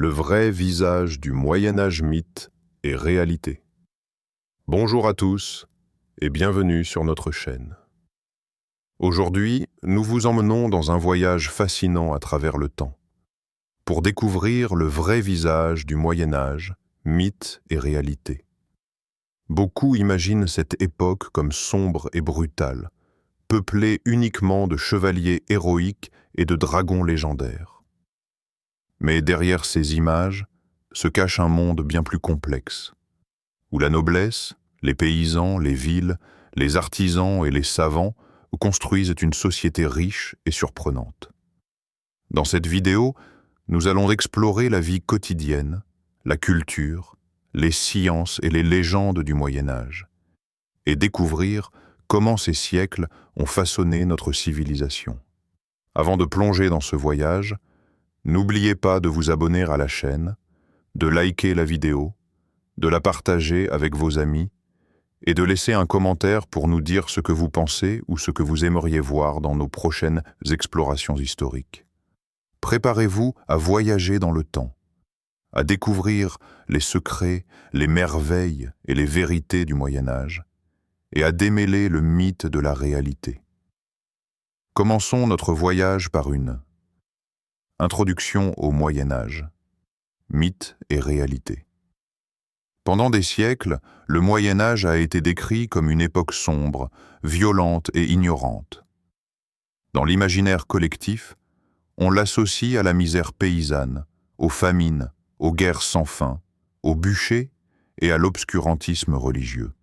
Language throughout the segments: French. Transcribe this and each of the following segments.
le vrai visage du Moyen-Âge mythe et réalité. Bonjour à tous et bienvenue sur notre chaîne. Aujourd'hui, nous vous emmenons dans un voyage fascinant à travers le temps, pour découvrir le vrai visage du Moyen-Âge, mythe et réalité. Beaucoup imaginent cette époque comme sombre et brutale, peuplée uniquement de chevaliers héroïques et de dragons légendaires. Mais derrière ces images se cache un monde bien plus complexe, où la noblesse, les paysans, les villes, les artisans et les savants construisent une société riche et surprenante. Dans cette vidéo, nous allons explorer la vie quotidienne, la culture, les sciences et les légendes du Moyen-Âge, et découvrir comment ces siècles ont façonné notre civilisation. Avant de plonger dans ce voyage, n'oubliez pas de vous abonner à la chaîne, de liker la vidéo, de la partager avec vos amis et de laisser un commentaire pour nous dire ce que vous pensez ou ce que vous aimeriez voir dans nos prochaines explorations historiques. Préparez-vous à voyager dans le temps, à découvrir les secrets, les merveilles et les vérités du Moyen-Âge et à démêler le mythe de la réalité. Commençons notre voyage par une introduction au Moyen-Âge, mythe et réalité. Pendant des siècles, le Moyen-Âge a été décrit comme une époque sombre, violente et ignorante. Dans l'imaginaire collectif, on l'associe à la misère paysanne, aux famines, aux guerres sans fin, aux bûchers et à l'obscurantisme religieux.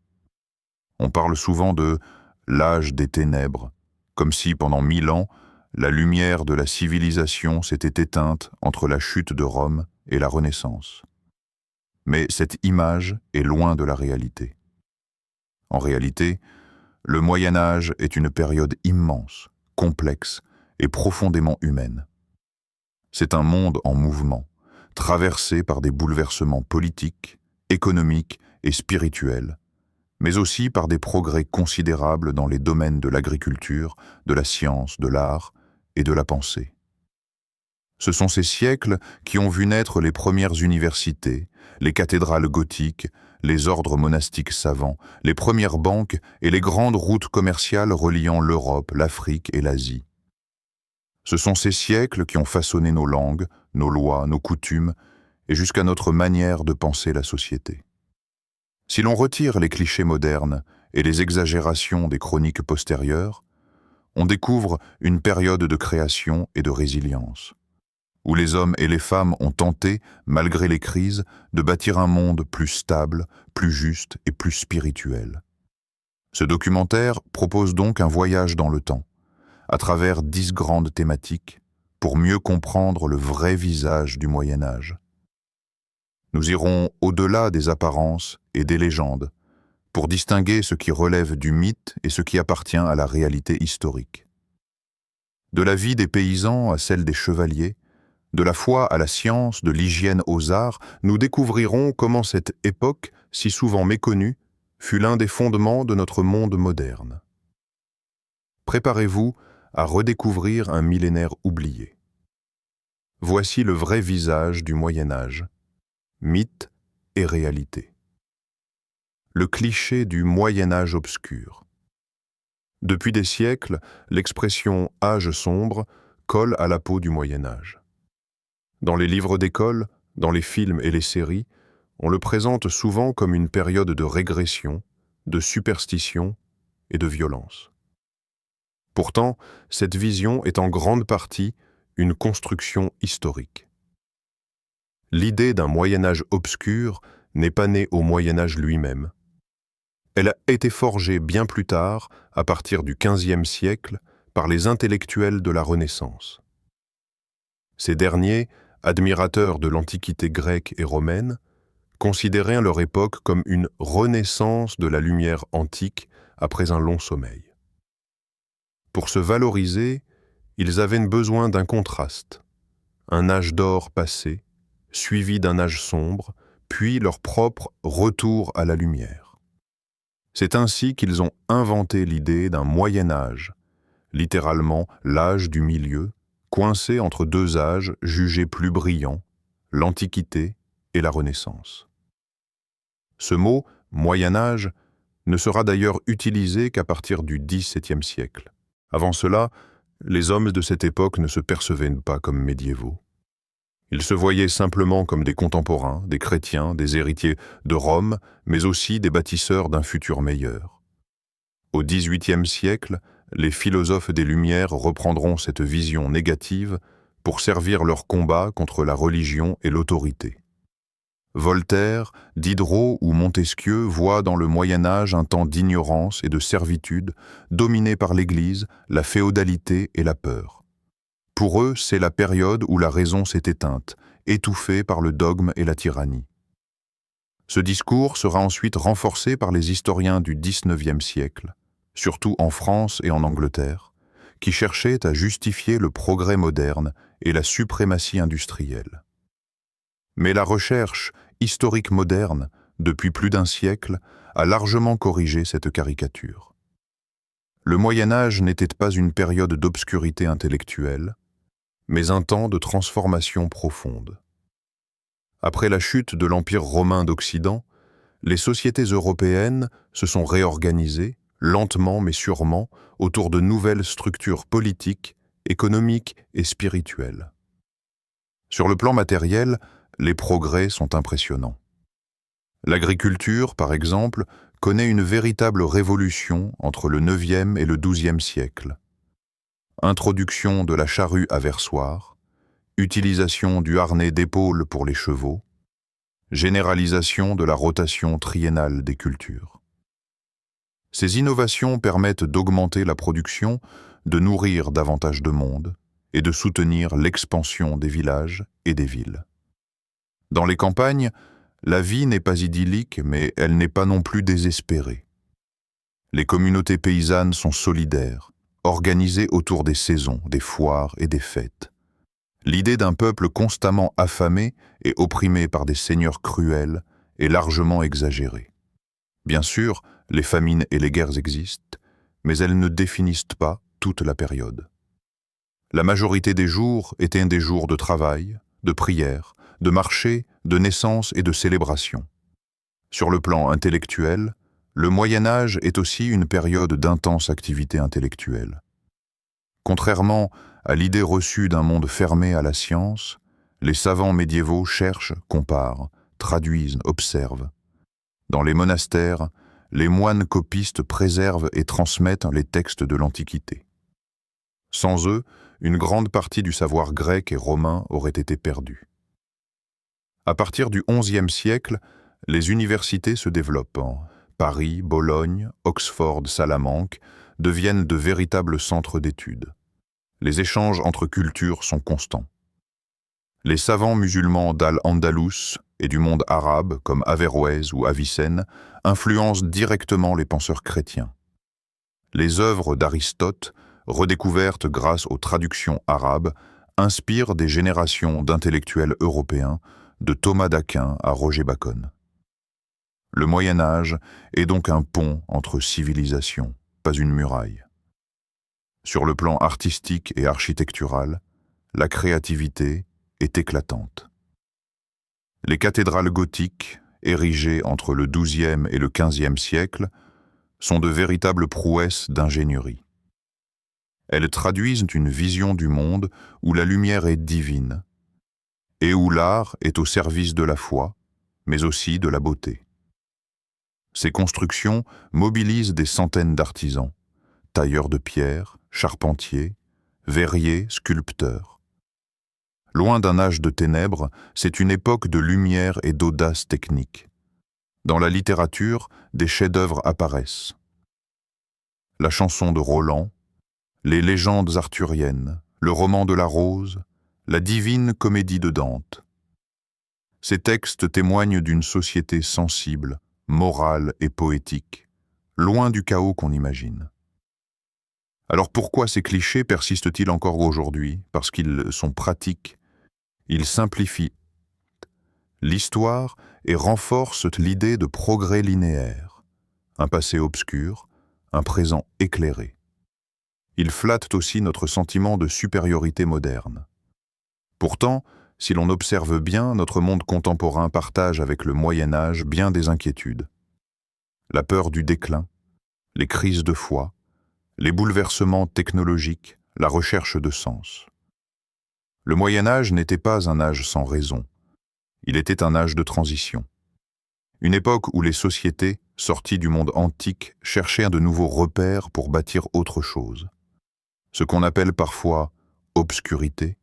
On parle souvent de l'âge des ténèbres, comme si pendant 1000 ans, la lumière de la civilisation s'était éteinte entre la chute de Rome et la Renaissance. Mais cette image est loin de la réalité. En réalité, le Moyen-Âge est une période immense, complexe et profondément humaine. C'est un monde en mouvement, traversé par des bouleversements politiques, économiques et spirituels, mais aussi par des progrès considérables dans les domaines de l'agriculture, de la science, de l'art et de la pensée. Ce sont ces siècles qui ont vu naître les premières universités, les cathédrales gothiques, les ordres monastiques savants, les premières banques et les grandes routes commerciales reliant l'Europe, l'Afrique et l'Asie. Ce sont ces siècles qui ont façonné nos langues, nos lois, nos coutumes et jusqu'à notre manière de penser la société. Si l'on retire les clichés modernes et les exagérations des chroniques postérieures, on découvre une période de création et de résilience, où les hommes et les femmes ont tenté, malgré les crises, de bâtir un monde plus stable, plus juste et plus spirituel. Ce documentaire propose donc un voyage dans le temps, à travers 10 grandes thématiques, pour mieux comprendre le vrai visage du Moyen-Âge. Nous irons au-delà des apparences et des légendes, pour distinguer ce qui relève du mythe et ce qui appartient à la réalité historique. De la vie des paysans à celle des chevaliers, de la foi à la science, de l'hygiène aux arts, nous découvrirons comment cette époque, si souvent méconnue, fut l'un des fondements de notre monde moderne. Préparez-vous à redécouvrir un millénaire oublié. Voici le vrai visage du Moyen-Âge, mythe et réalité. Le cliché du Moyen-Âge obscur. Depuis des siècles, l'expression « âge sombre » colle à la peau du Moyen-Âge. Dans les livres d'école, dans les films et les séries, on le présente souvent comme une période de régression, de superstition et de violence. Pourtant, cette vision est en grande partie une construction historique. L'idée d'un Moyen-Âge obscur n'est pas née au Moyen-Âge lui-même. Elle a été forgée bien plus tard, à partir du XVe siècle, par les intellectuels de la Renaissance. Ces derniers, admirateurs de l'Antiquité grecque et romaine, considéraient leur époque comme une renaissance de la lumière antique après un long sommeil. Pour se valoriser, ils avaient besoin d'un contraste, un âge d'or passé, suivi d'un âge sombre, puis leur propre retour à la lumière. C'est ainsi qu'ils ont inventé l'idée d'un Moyen Âge, littéralement l'âge du milieu, coincé entre deux âges jugés plus brillants, l'Antiquité et la Renaissance. Ce mot « Moyen Âge » ne sera d'ailleurs utilisé qu'à partir du XVIIe siècle. Avant cela, les hommes de cette époque ne se percevaient pas comme médiévaux. Ils se voyaient simplement comme des contemporains, des chrétiens, des héritiers de Rome, mais aussi des bâtisseurs d'un futur meilleur. Au XVIIIe siècle, les philosophes des Lumières reprendront cette vision négative pour servir leur combat contre la religion et l'autorité. Voltaire, Diderot ou Montesquieu voient dans le Moyen-Âge un temps d'ignorance et de servitude dominé par l'Église, la féodalité et la peur. Pour eux, c'est la période où la raison s'est éteinte, étouffée par le dogme et la tyrannie. Ce discours sera ensuite renforcé par les historiens du XIXe siècle, surtout en France et en Angleterre, qui cherchaient à justifier le progrès moderne et la suprématie industrielle. Mais la recherche historique moderne, depuis plus d'un siècle, a largement corrigé cette caricature. Le Moyen-Âge n'était pas une période d'obscurité intellectuelle, mais un temps de transformation profonde. Après la chute de l'Empire romain d'Occident, les sociétés européennes se sont réorganisées, lentement mais sûrement, autour de nouvelles structures politiques, économiques et spirituelles. Sur le plan matériel, les progrès sont impressionnants. L'agriculture, par exemple, connaît une véritable révolution entre le IXe et le XIIe siècle. Introduction de la charrue à versoir, utilisation du harnais d'épaule pour les chevaux, généralisation de la rotation triennale des cultures. Ces innovations permettent d'augmenter la production, de nourrir davantage de monde et de soutenir l'expansion des villages et des villes. Dans les campagnes, la vie n'est pas idyllique, mais elle n'est pas non plus désespérée. Les communautés paysannes sont solidaires, organisées autour des saisons, des foires et des fêtes. L'idée d'un peuple constamment affamé et opprimé par des seigneurs cruels est largement exagérée. Bien sûr, les famines et les guerres existent, mais elles ne définissent pas toute la période. La majorité des jours étaient des jours de travail, de prière, de marché, de naissance et de célébration. Sur le plan intellectuel, le Moyen-Âge est aussi une période d'intense activité intellectuelle. Contrairement à l'idée reçue d'un monde fermé à la science, les savants médiévaux cherchent, comparent, traduisent, observent. Dans les monastères, les moines copistes préservent et transmettent les textes de l'Antiquité. Sans eux, une grande partie du savoir grec et romain aurait été perdue. À partir du XIe siècle, les universités se développent. Paris, Bologne, Oxford, Salamanque deviennent de véritables centres d'études. Les échanges entre cultures sont constants. Les savants musulmans d'Al-Andalus et du monde arabe, comme Averroès ou Avicenne, influencent directement les penseurs chrétiens. Les œuvres d'Aristote, redécouvertes grâce aux traductions arabes, inspirent des générations d'intellectuels européens, de Thomas d'Aquin à Roger Bacon. Le Moyen-Âge est donc un pont entre civilisations, pas une muraille. Sur le plan artistique et architectural, la créativité est éclatante. Les cathédrales gothiques, érigées entre le XIIe et le XVe siècle, sont de véritables prouesses d'ingénierie. Elles traduisent une vision du monde où la lumière est divine, et où l'art est au service de la foi, mais aussi de la beauté. Ces constructions mobilisent des centaines d'artisans, tailleurs de pierre, charpentiers, verriers, sculpteurs. Loin d'un âge de ténèbres, c'est une époque de lumière et d'audace technique. Dans la littérature, des chefs-d'œuvre apparaissent. La chanson de Roland, les légendes arthuriennes, le roman de la Rose, la divine comédie de Dante. Ces textes témoignent d'une société sensible, morale et poétique, loin du chaos qu'on imagine. Alors pourquoi ces clichés persistent-ils encore aujourd'hui? Parce qu'ils sont pratiques, ils simplifient l'histoire et renforcent l'idée de progrès linéaire, un passé obscur, un présent éclairé. Ils flattent aussi notre sentiment de supériorité moderne. Pourtant, Si l'on observe bien, notre monde contemporain partage avec le Moyen Âge bien des inquiétudes. La peur du déclin, les crises de foi, les bouleversements technologiques, la recherche de sens. Le Moyen Âge n'était pas un âge sans raison. Il était un âge de transition. Une époque où les sociétés, sorties du monde antique, cherchaient de nouveaux repères pour bâtir autre chose. Ce qu'on appelle parfois obscurité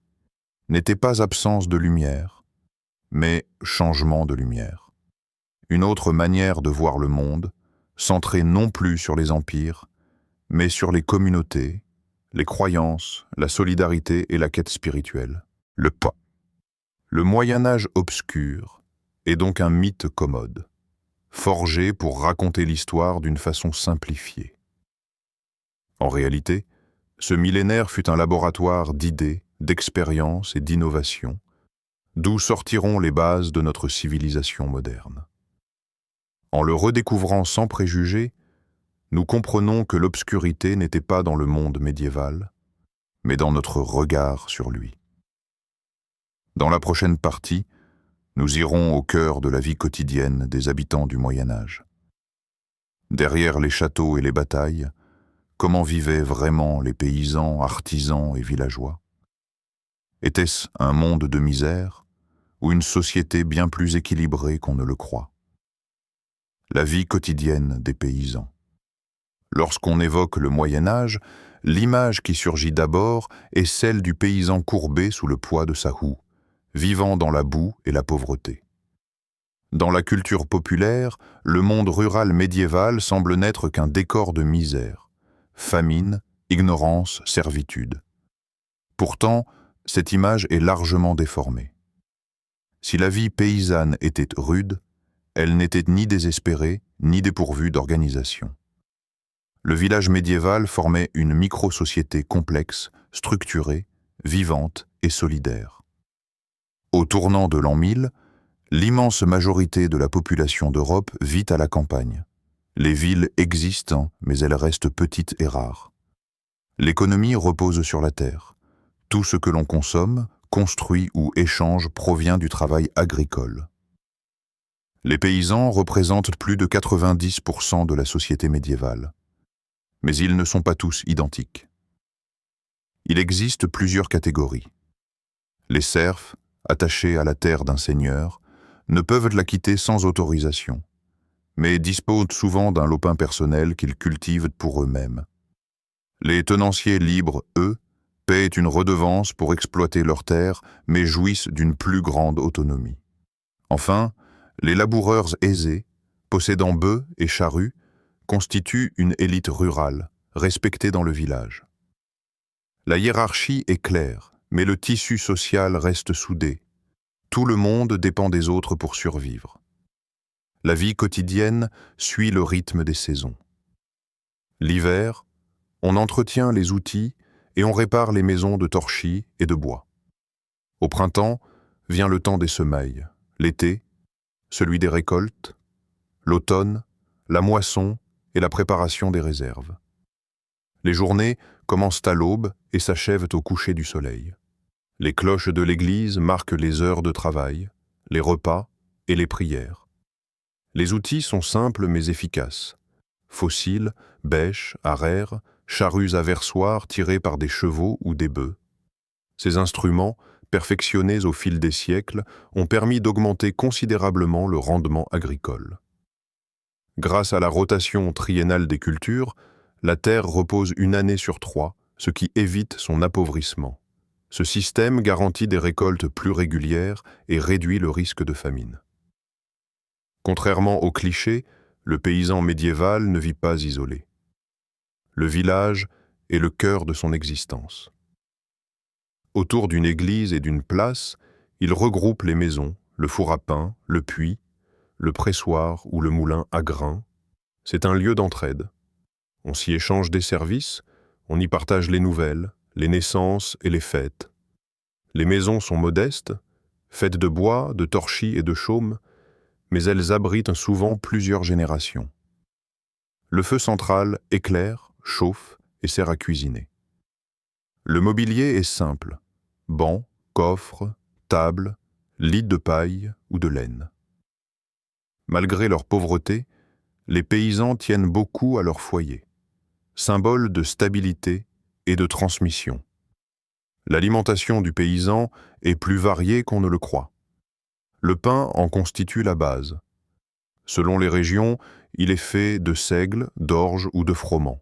n'était pas absence de lumière, mais changement de lumière. Une autre manière de voir le monde, centrée non plus sur les empires, mais sur les communautés, les croyances, la solidarité et la quête spirituelle. Le pas. Le Moyen-Âge obscur est donc un mythe commode, forgé pour raconter l'histoire d'une façon simplifiée. En réalité, ce millénaire fut un laboratoire d'idées, d'expériences et d'innovations, d'où sortiront les bases de notre civilisation moderne. En le redécouvrant sans préjugés, nous comprenons que l'obscurité n'était pas dans le monde médiéval, mais dans notre regard sur lui. Dans la prochaine partie, nous irons au cœur de la vie quotidienne des habitants du Moyen Âge. Derrière les châteaux et les batailles, comment vivaient vraiment les paysans, artisans et villageois? Était-ce un monde de misère ou une société bien plus équilibrée qu'on ne le croit? La vie quotidienne des paysans. Lorsqu'on évoque le Moyen Âge, l'image qui surgit d'abord est celle du paysan courbé sous le poids de sa houe, vivant dans la boue et la pauvreté. Dans la culture populaire, le monde rural médiéval semble n'être qu'un décor de misère, famine, ignorance, servitude. Pourtant, cette image est largement déformée. Si la vie paysanne était rude, elle n'était ni désespérée, ni dépourvue d'organisation. Le village médiéval formait une micro-société complexe, structurée, vivante et solidaire. Au tournant de l'an 1000, l'immense majorité de la population d'Europe vit à la campagne. Les villes existent, mais elles restent petites et rares. L'économie repose sur la terre. Tout ce que l'on consomme, construit ou échange provient du travail agricole. Les paysans représentent plus de 90% de la société médiévale. Mais ils ne sont pas tous identiques. Il existe plusieurs catégories. Les serfs, attachés à la terre d'un seigneur, ne peuvent la quitter sans autorisation, mais disposent souvent d'un lopin personnel qu'ils cultivent pour eux-mêmes. Les tenanciers libres, eux, paient une redevance pour exploiter leurs terres, mais jouissent d'une plus grande autonomie. Enfin, les laboureurs aisés, possédant bœufs et charrues, constituent une élite rurale, respectée dans le village. La hiérarchie est claire, mais le tissu social reste soudé. Tout le monde dépend des autres pour survivre. La vie quotidienne suit le rythme des saisons. L'hiver, on entretient les outils et on répare les maisons de torchis et de bois. Au printemps, vient le temps des semailles. L'été, celui des récoltes. L'automne, la moisson et la préparation des réserves. Les journées commencent à l'aube et s'achèvent au coucher du soleil. Les cloches de l'église marquent les heures de travail, les repas et les prières. Les outils sont simples mais efficaces. Fossiles, bêches, arères, charrues à versoirs tirées par des chevaux ou des bœufs. Ces instruments, perfectionnés au fil des siècles, ont permis d'augmenter considérablement le rendement agricole. Grâce à la rotation triennale des cultures, la terre repose une année sur 3, ce qui évite son appauvrissement. Ce système garantit des récoltes plus régulières et réduit le risque de famine. Contrairement aux clichés, le paysan médiéval ne vit pas isolé. Le village est le cœur de son existence. Autour d'une église et d'une place, il regroupe les maisons, le four à pain, le puits, le pressoir ou le moulin à grains. C'est un lieu d'entraide. On s'y échange des services, on y partage les nouvelles, les naissances et les fêtes. Les maisons sont modestes, faites de bois, de torchis et de chaume, mais elles abritent souvent plusieurs générations. Le feu central éclaire, chauffe et sert à cuisiner. Le mobilier est simple: bancs, coffres, tables, lits de paille ou de laine. Malgré leur pauvreté, les paysans tiennent beaucoup à leur foyer, symbole de stabilité et de transmission. L'alimentation du paysan est plus variée qu'on ne le croit. Le pain en constitue la base. Selon les régions, il est fait de seigle, d'orge ou de froment.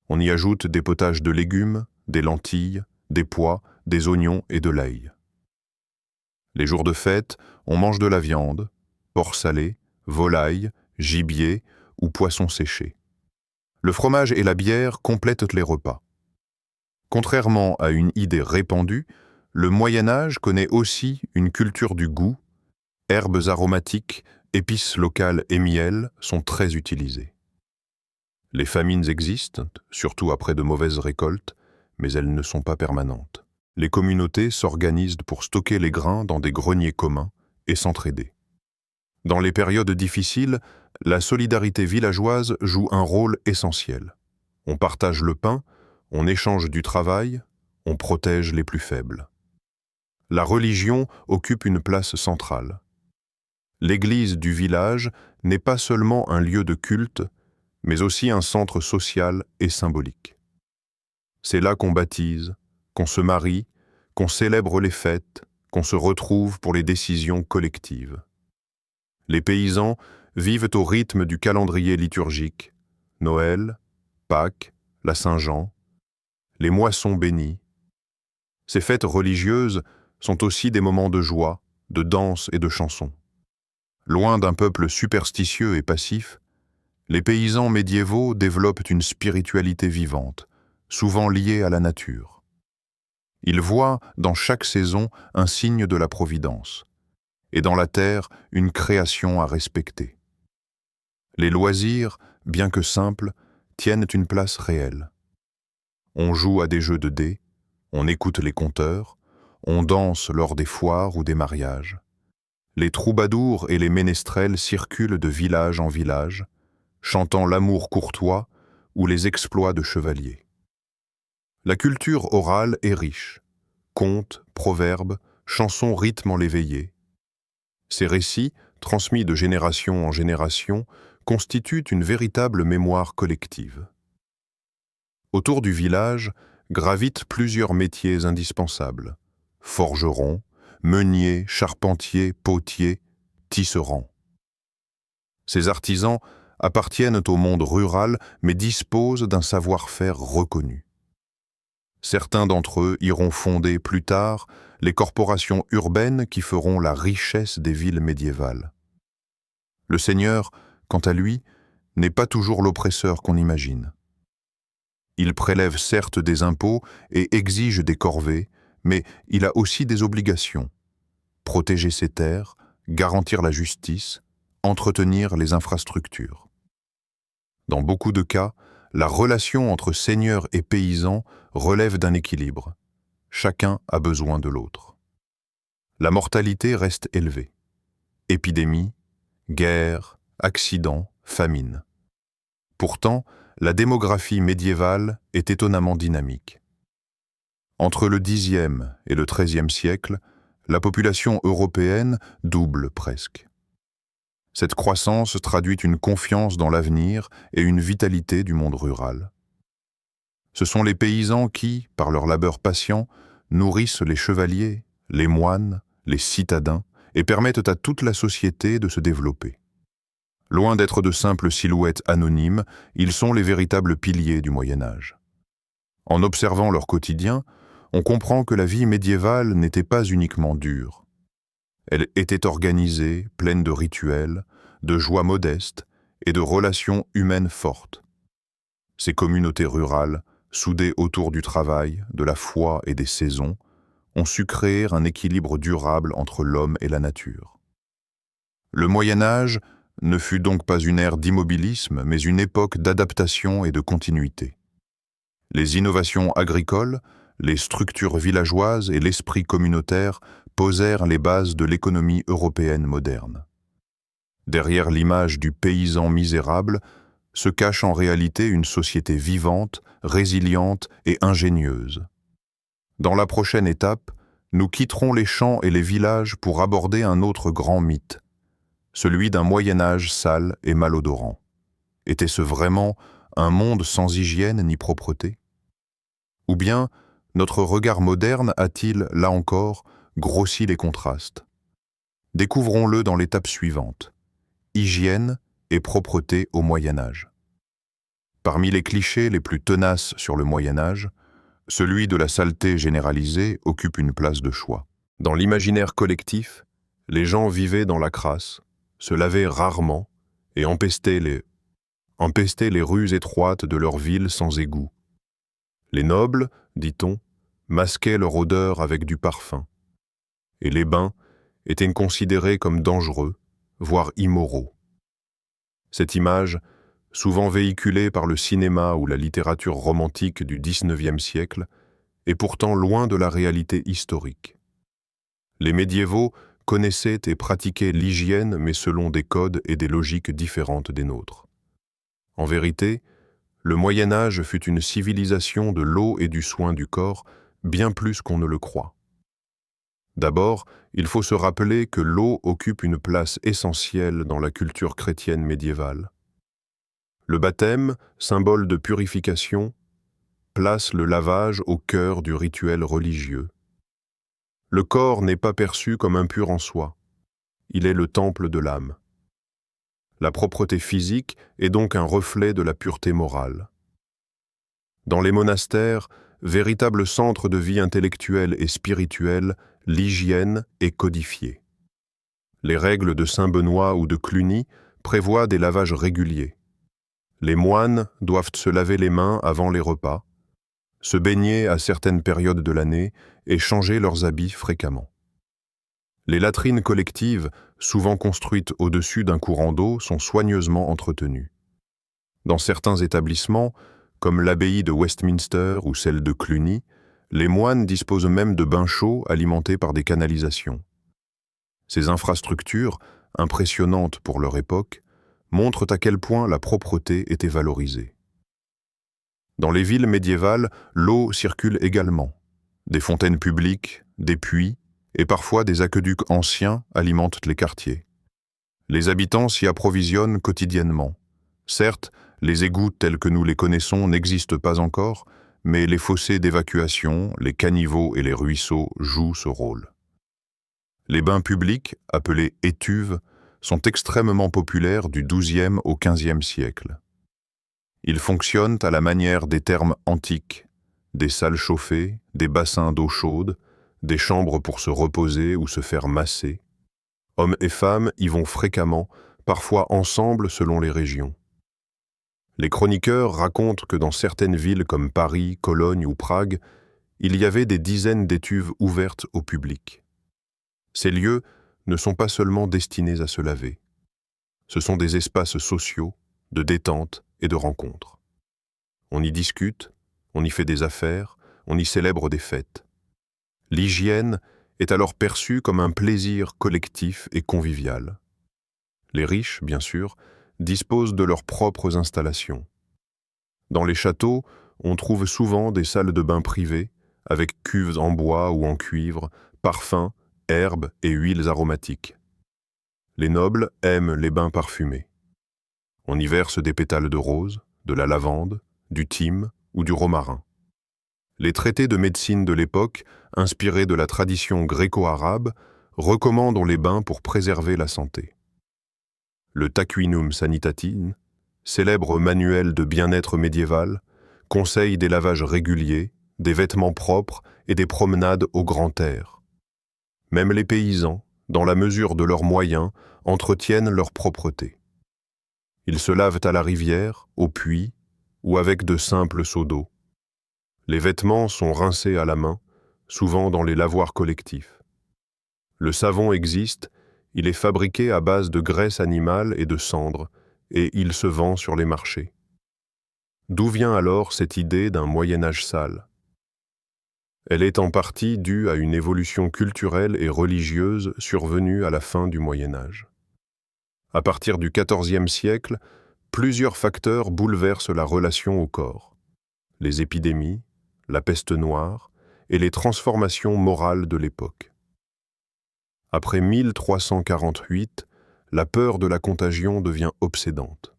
On y ajoute des potages de légumes, des lentilles, des pois, des oignons et de l'ail. Les jours de fête, on mange de la viande, porc salé, volaille, gibier ou poisson séché. Le fromage et la bière complètent les repas. Contrairement à une idée répandue, le Moyen-Âge connaît aussi une culture du goût. Herbes aromatiques, épices locales et miel sont très utilisés. Les famines existent, surtout après de mauvaises récoltes, mais elles ne sont pas permanentes. Les communautés s'organisent pour stocker les grains dans des greniers communs et s'entraider. Dans les périodes difficiles, la solidarité villageoise joue un rôle essentiel. On partage le pain, on échange du travail, on protège les plus faibles. La religion occupe une place centrale. L'église du village n'est pas seulement un lieu de culte, mais aussi un centre social et symbolique. C'est là qu'on baptise, qu'on se marie, qu'on célèbre les fêtes, qu'on se retrouve pour les décisions collectives. Les paysans vivent au rythme du calendrier liturgique, Noël, Pâques, la Saint-Jean, les moissons bénies. Ces fêtes religieuses sont aussi des moments de joie, de danse et de chansons. Loin d'un peuple superstitieux et passif, les paysans médiévaux développent une spiritualité vivante, souvent liée à la nature. Ils voient dans chaque saison un signe de la providence, et dans la terre une création à respecter. Les loisirs, bien que simples, tiennent une place réelle. On joue à des jeux de dés, on écoute les conteurs, on danse lors des foires ou des mariages. Les troubadours et les ménestrels circulent de village en village, chantant l'amour courtois ou les exploits de chevaliers. La culture orale est riche. Contes, proverbes, chansons rythment les veillées. Ces récits, transmis de génération en génération, constituent une véritable mémoire collective. Autour du village gravitent plusieurs métiers indispensables. Forgerons, meuniers, charpentiers, potiers, tisserands. Ces artisans appartiennent au monde rural mais disposent d'un savoir-faire reconnu. Certains d'entre eux iront fonder plus tard les corporations urbaines qui feront la richesse des villes médiévales. Le seigneur, quant à lui, n'est pas toujours l'oppresseur qu'on imagine. Il prélève certes des impôts et exige des corvées, mais il a aussi des obligations. Protéger ses terres, garantir la justice, entretenir les infrastructures. Dans beaucoup de cas, la relation entre seigneur et paysan relève d'un équilibre. Chacun a besoin de l'autre. La mortalité reste élevée. Épidémies, guerres, accidents, famines. Pourtant, la démographie médiévale est étonnamment dynamique. Entre le Xe et le XIIIe siècle, la population européenne double presque. Cette croissance traduit une confiance dans l'avenir et une vitalité du monde rural. Ce sont les paysans qui, par leur labeur patient, nourrissent les chevaliers, les moines, les citadins et permettent à toute la société de se développer. Loin d'être de simples silhouettes anonymes, ils sont les véritables piliers du Moyen-Âge. En observant leur quotidien, on comprend que la vie médiévale n'était pas uniquement dure. Elle était organisée, pleine de rituels, de joies modestes et de relations humaines fortes. Ces communautés rurales, soudées autour du travail, de la foi et des saisons, ont su créer un équilibre durable entre l'homme et la nature. Le Moyen-Âge ne fut donc pas une ère d'immobilisme, mais une époque d'adaptation et de continuité. Les innovations agricoles, les structures villageoises et l'esprit communautaire posèrent les bases de l'économie européenne moderne. Derrière l'image du paysan misérable se cache en réalité une société vivante, résiliente et ingénieuse. Dans la prochaine étape, nous quitterons les champs et les villages pour aborder un autre grand mythe, celui d'un Moyen-Âge sale et malodorant. Était-ce vraiment un monde sans hygiène ni propreté? Ou bien, notre regard moderne a-t-il, là encore, grossi les contrastes? Découvrons-le dans l'étape suivante: hygiène et propreté au Moyen-Âge. Parmi les clichés les plus tenaces sur le Moyen-Âge, celui de la saleté généralisée occupe une place de choix. Dans l'imaginaire collectif, les gens vivaient dans la crasse, se lavaient rarement et empestaient les rues étroites de leur ville sans égout. Les nobles, dit-on, masquaient leur odeur avec du parfum, et les bains étaient considérés comme dangereux, voire immoraux. Cette image, souvent véhiculée par le cinéma ou la littérature romantique du XIXe siècle, est pourtant loin de la réalité historique. Les médiévaux connaissaient et pratiquaient l'hygiène, mais selon des codes et des logiques différentes des nôtres. En vérité, le Moyen-Âge fut une civilisation de l'eau et du soin du corps, bien plus qu'on ne le croit. D'abord, il faut se rappeler que l'eau occupe une place essentielle dans la culture chrétienne médiévale. Le baptême, symbole de purification, place le lavage au cœur du rituel religieux. Le corps n'est pas perçu comme impur en soi. Il est le temple de l'âme. La propreté physique est donc un reflet de la pureté morale. Dans les monastères, véritable centre de vie intellectuelle et spirituelle, l'hygiène est codifiée. Les règles de saint Benoît ou de Cluny prévoient des lavages réguliers. Les moines doivent se laver les mains avant les repas, se baigner à certaines périodes de l'année et changer leurs habits fréquemment. Les latrines collectives, souvent construites au-dessus d'un courant d'eau, sont soigneusement entretenues. Dans certains établissements, comme l'abbaye de Westminster ou celle de Cluny, les moines disposent même de bains chauds alimentés par des canalisations. Ces infrastructures, impressionnantes pour leur époque, montrent à quel point la propreté était valorisée. Dans les villes médiévales, l'eau circule également. Des fontaines publiques, des puits et parfois des aqueducs anciens alimentent les quartiers. Les habitants s'y approvisionnent quotidiennement. Certes, les égouts tels que nous les connaissons n'existent pas encore, mais les fossés d'évacuation, les caniveaux et les ruisseaux jouent ce rôle. Les bains publics, appelés étuves, sont extrêmement populaires du XIIe au XVe siècle. Ils fonctionnent à la manière des thermes antiques, des salles chauffées, des bassins d'eau chaude, des chambres pour se reposer ou se faire masser. Hommes et femmes y vont fréquemment, parfois ensemble selon les régions. Les chroniqueurs racontent que dans certaines villes comme Paris, Cologne ou Prague, il y avait des dizaines d'étuves ouvertes au public. Ces lieux ne sont pas seulement destinés à se laver. Ce sont des espaces sociaux, de détente et de rencontres. On y discute, on y fait des affaires, on y célèbre des fêtes. L'hygiène est alors perçue comme un plaisir collectif et convivial. Les riches, bien sûr, disposent de leurs propres installations. Dans les châteaux, on trouve souvent des salles de bain privées, avec cuves en bois ou en cuivre, parfums, herbes et huiles aromatiques. Les nobles aiment les bains parfumés. On y verse des pétales de rose, de la lavande, du thym ou du romarin. Les traités de médecine de l'époque, inspirés de la tradition gréco-arabe, recommandent les bains pour préserver la santé. Le Taquinum Sanitatis, célèbre manuel de bien-être médiéval, conseille des lavages réguliers, des vêtements propres et des promenades au grand air. Même les paysans, dans la mesure de leurs moyens, entretiennent leur propreté. Ils se lavent à la rivière, au puits ou avec de simples seaux d'eau. Les vêtements sont rincés à la main, souvent dans les lavoirs collectifs. Le savon existe, il est fabriqué à base de graisse animale et de cendres, et il se vend sur les marchés. D'où vient alors cette idée d'un Moyen-Âge sale? Elle est en partie due à une évolution culturelle et religieuse survenue à la fin du Moyen-Âge. À partir du XIVe siècle, plusieurs facteurs bouleversent la relation au corps. Les épidémies, la peste noire et les transformations morales de l'époque. Après 1348, la peur de la contagion devient obsédante.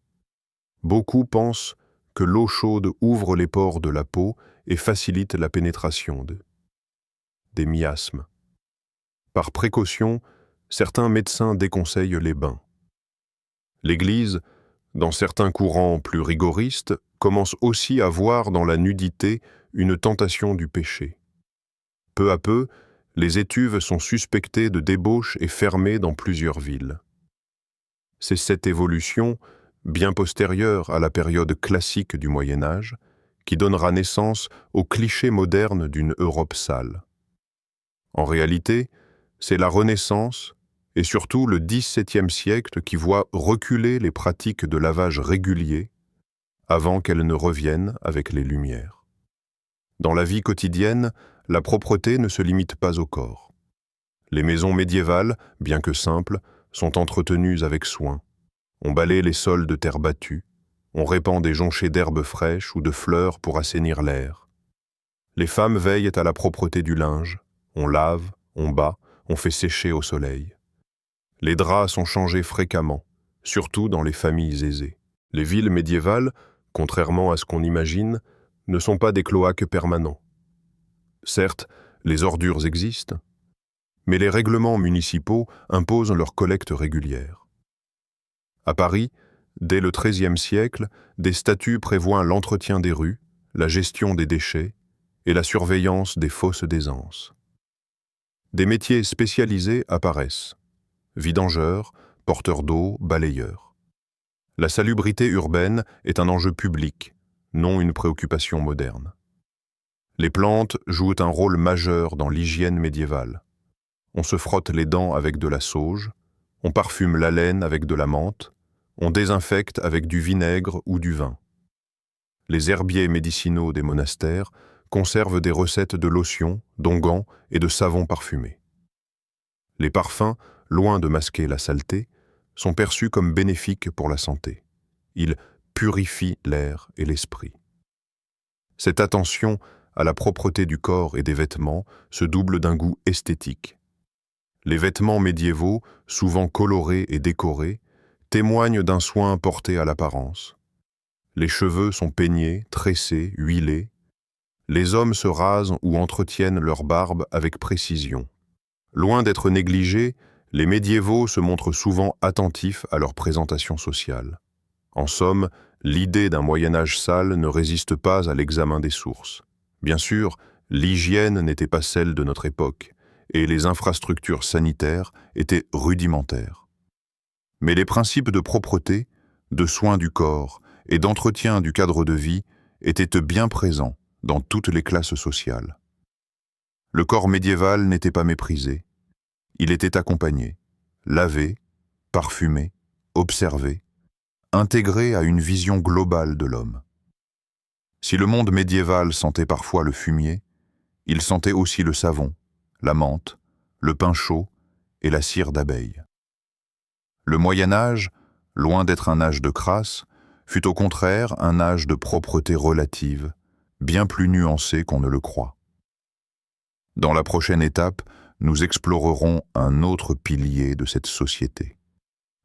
Beaucoup pensent que l'eau chaude ouvre les pores de la peau et facilite la pénétration des miasmes. Par précaution, certains médecins déconseillent les bains. L'Église, dans certains courants plus rigoristes, commence aussi à voir dans la nudité une tentation du péché. Peu à peu, les étuves sont suspectées de débauche et fermées dans plusieurs villes. C'est cette évolution, bien postérieure à la période classique du Moyen Âge, qui donnera naissance au cliché moderne d'une Europe sale. En réalité, c'est la Renaissance et surtout le XVIIe siècle qui voit reculer les pratiques de lavage régulier avant qu'elles ne reviennent avec les Lumières. Dans la vie quotidienne, la propreté ne se limite pas au corps. Les maisons médiévales, bien que simples, sont entretenues avec soin. On balaie les sols de terre battue, on répand des jonchets d'herbes fraîches ou de fleurs pour assainir l'air. Les femmes veillent à la propreté du linge, on lave, on bat, on fait sécher au soleil. Les draps sont changés fréquemment, surtout dans les familles aisées. Les villes médiévales, contrairement à ce qu'on imagine, ne sont pas des cloaques permanents. Certes, les ordures existent, mais les règlements municipaux imposent leur collecte régulière. À Paris, dès le XIIIe siècle, des statuts prévoient l'entretien des rues, la gestion des déchets et la surveillance des fosses d'aisance. Des métiers spécialisés apparaissent: vidangeurs, porteurs d'eau, balayeurs. La salubrité urbaine est un enjeu public, non une préoccupation moderne. Les plantes jouent un rôle majeur dans l'hygiène médiévale. On se frotte les dents avec de la sauge, on parfume la laine avec de la menthe, on désinfecte avec du vinaigre ou du vin. Les herbiers médicinaux des monastères conservent des recettes de lotions, d'onguents et de savons parfumés. Les parfums, loin de masquer la saleté, sont perçus comme bénéfiques pour la santé. Ils purifient l'air et l'esprit. Cette attention à la propreté du corps et des vêtements se double d'un goût esthétique. Les vêtements médiévaux, souvent colorés et décorés, témoignent d'un soin porté à l'apparence. Les cheveux sont peignés, tressés, huilés. Les hommes se rasent ou entretiennent leur barbe avec précision. Loin d'être négligés, les médiévaux se montrent souvent attentifs à leur présentation sociale. En somme, l'idée d'un Moyen-Âge sale ne résiste pas à l'examen des sources. Bien sûr, l'hygiène n'était pas celle de notre époque, et les infrastructures sanitaires étaient rudimentaires. Mais les principes de propreté, de soin du corps et d'entretien du cadre de vie étaient bien présents dans toutes les classes sociales. Le corps médiéval n'était pas méprisé. Il était accompagné, lavé, parfumé, observé, intégré à une vision globale de l'homme. Si le monde médiéval sentait parfois le fumier, il sentait aussi le savon, la menthe, le pain chaud et la cire d'abeille. Le Moyen Âge, loin d'être un âge de crasse, fut au contraire un âge de propreté relative, bien plus nuancé qu'on ne le croit. Dans la prochaine étape, nous explorerons un autre pilier de cette société,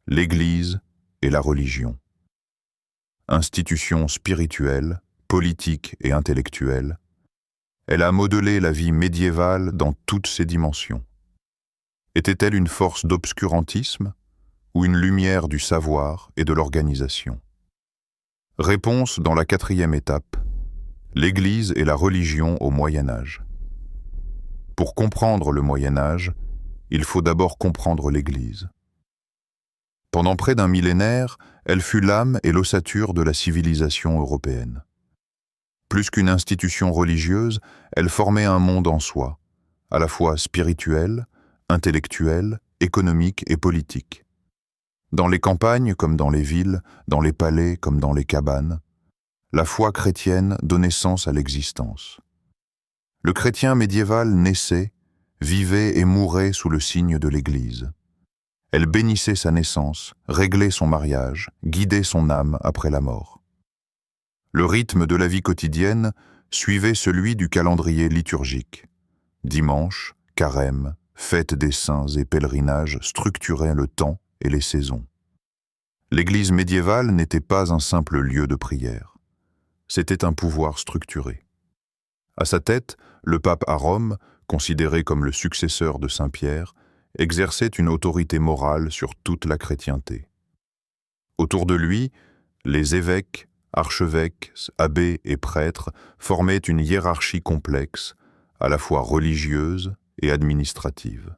l'Église et la religion. Institution spirituelle, politique et intellectuelle, elle a modelé la vie médiévale dans toutes ses dimensions. Était-elle une force d'obscurantisme ou une lumière du savoir et de l'organisation? Réponse dans la 4e étape, l'Église et la religion au Moyen Âge. Pour comprendre le Moyen Âge, il faut d'abord comprendre l'Église. Pendant près d'un millénaire, elle fut l'âme et l'ossature de la civilisation européenne. Plus qu'une institution religieuse, elle formait un monde en soi, à la fois spirituel, intellectuel, économique et politique. Dans les campagnes comme dans les villes, dans les palais comme dans les cabanes, la foi chrétienne donnait sens à l'existence. Le chrétien médiéval naissait, vivait et mourait sous le signe de l'Église. Elle bénissait sa naissance, réglait son mariage, guidait son âme après la mort. Le rythme de la vie quotidienne suivait celui du calendrier liturgique. Dimanche, carême, fête des saints et pèlerinages structuraient le temps et les saisons. L'Église médiévale n'était pas un simple lieu de prière. C'était un pouvoir structuré. À sa tête, le pape à Rome, considéré comme le successeur de Saint Pierre, exerçait une autorité morale sur toute la chrétienté. Autour de lui, les évêques, archevêques, abbés et prêtres formaient une hiérarchie complexe, à la fois religieuse et administrative.